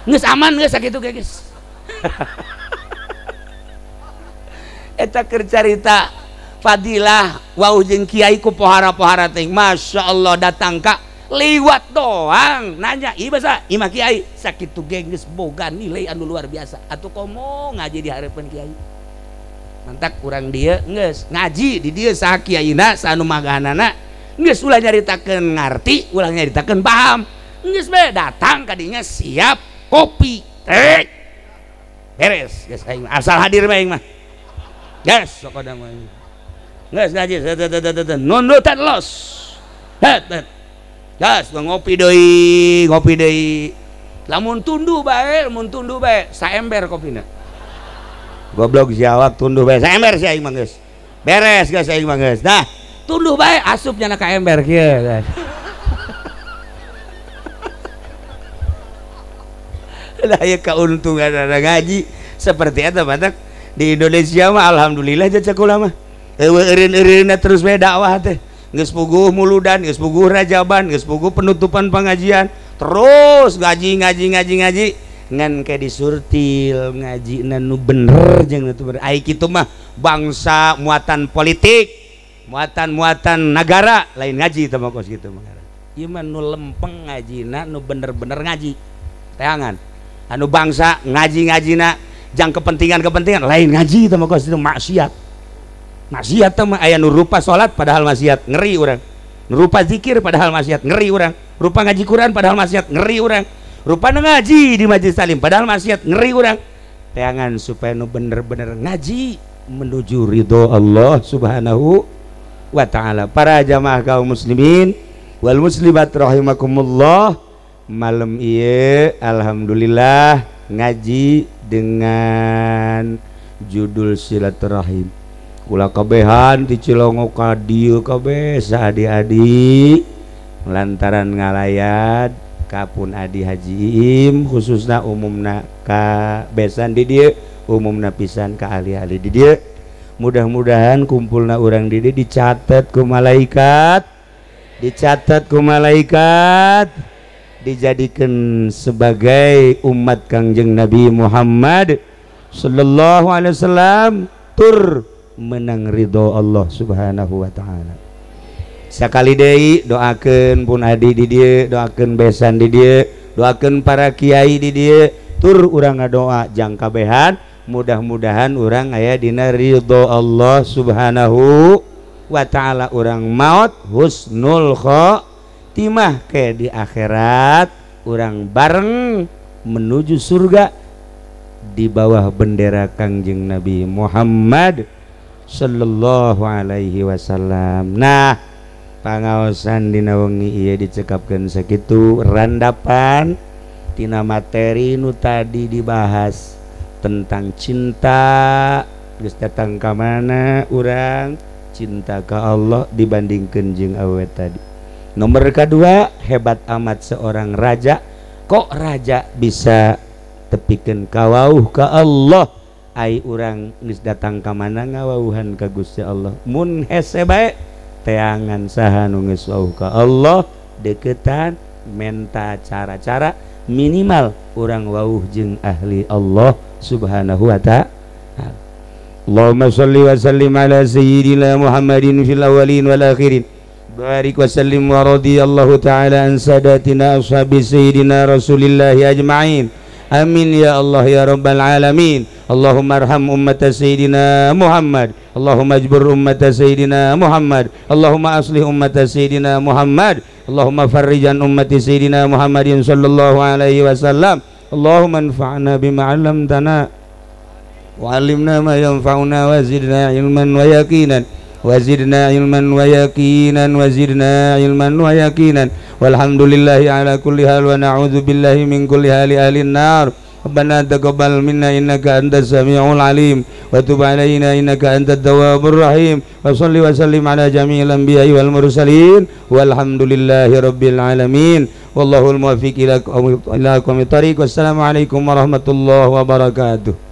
geus aman geus sakitu ge geus eta keur carita fadilah wau jeung kiai ku pohara-pohara teh Masya Allah datang ka liwat doang nanya ieu basa imah kiai sakitu ge geus boga nilai anu luar biasa atuh komo ngaji di hareupeun kiai mantak urang dieu geus ngaji di dieu saha kiaina saha nu magahanana geus ulah nyaritakeun ngarti ulah nyaritakeun paham geus bae datang ka dinya siap kopi teh beres geus aing asal hadir mah aing mah geus sok ada mah geus ngaji nunutan los gas ngopi deui lamun tunduh bae saember kopina goblok siawak tunduh bae saember si aing mah geus beres geus aing mah geus nah tunduh baik asupnya ka ember kieu. Lah ya keuntungan ada ngaji seperti eta batak di Indonesia mah alhamdulillah jaca kula mah. Eueuh-eureun terus we dakwah teh. Geus puguh muludan, geus puguh rajaban, geus puguh penutupan pengajian, terus ngaji ngan kayak disurtil ngaji nu bener jeung nu bener. Ai kitu mah bangsa muatan politik, muatan negara lain ngaji teh mah kos kitu mah. Ieu mah nu lempeng ngajina nu bener-bener ngaji. Teangan anu bangsa ngaji-ngajina jang kepentingan lain ngaji teh mah kos itu maksiat teh mah aya nu rupa salat padahal maksiat ngeri urang, nu rupa zikir padahal maksiat ngeri urang, rupa ngaji Quran padahal maksiat ngeri urang, rupa ngaji di majelis taklim padahal maksiat ngeri urang. Teangan supaya nu bener-bener ngaji menuju ridho Allah Subhanahu wa taala. Para jamaah kaum muslimin wal muslimat rahimakumullah, malam iya alhamdulillah ngaji dengan judul silaturahim. Kula kabehan ti Cilongo ka dieu kabeh saadi-adi lantaran ngalayat kapun adi Haji Iim khususna umumna ka besan di dieu, umumna pisan ka ahli-ahli di dieu. Mudah-mudahan kumpulna urang di dieu dicatat ku malaikat, dijadikan sebagai umat Kangjeng Nabi Muhammad sallallahu alaihi wasallam tur menang ridho Allah Subhanahu wa taala. Sakali deui doakeun pun adi di dieu, doakeun besan di dieu, doakeun para kiai di dieu, tur urang ngadoa jang kabehan mudah-mudahan urang aya dina ridho Allah Subhanahu wa taala, urang maot husnul timah kayak di akhirat orang bareng menuju surga di bawah bendera Kangjeng Nabi Muhammad sallallahu alaihi wasallam. Nah pangaosan dina wengi ieu dicekapkeun sakitu randapan tina materi nu tadi dibahas tentang cinta. Geus datang ka mana urang cinta ka Allah dibandingkeun jeung awet tadi. Nomor kedua, hebat amat seorang raja. Kok raja bisa tepikeun kawauh ka Allah? Ai urang geus datang ka mana ngawauhan ka Gusti Allah. Mun hese bae teangan saha nu geus wauh ka Allah, deketan menta cara-cara minimal urang wauh jeung ahli Allah Subhanahu wa ta'ala. Allahumma shalli wa sallim ala sayyidina Muhammadin fil awwalin wal akhirin. Barik wa sallim wa radiyallahu ta'ala an sadatina ashabi sayyidina rasulillahi ajma'in. Amin ya Allah ya rabbal alamin. Allahumma arham ummata sayyidina Muhammad, Allahumma ajbur ummata sayyidina Muhammad, Allahumma aslih ummata sayyidina Muhammad, Allahumma farrijan ummati sayyidina Muhammadin sallallahu alaihi wasallam. Allahumma anfa'na bima 'allamtana wa 'allimna ma yanfa'una wa zidna ilman wa yaqinan wazidna ilman wa yaqinan wazidna ilman wa yaqinan walhamdulillahi ala kulli hal wa na'udzu billahi min kulli hali ahlin nar. Rabbana taqabbal minna innaka antas samiul alim wa tub alaina innaka antat tawwabur rahim wa shalli wa sallim ala jami'il anbiya'i wal mursalin walhamdulillahi rabbil alamin wallahul muwaffiq ila aqwamit thariq. Wassalamu alaikum warahmatullahi wabarakatuh.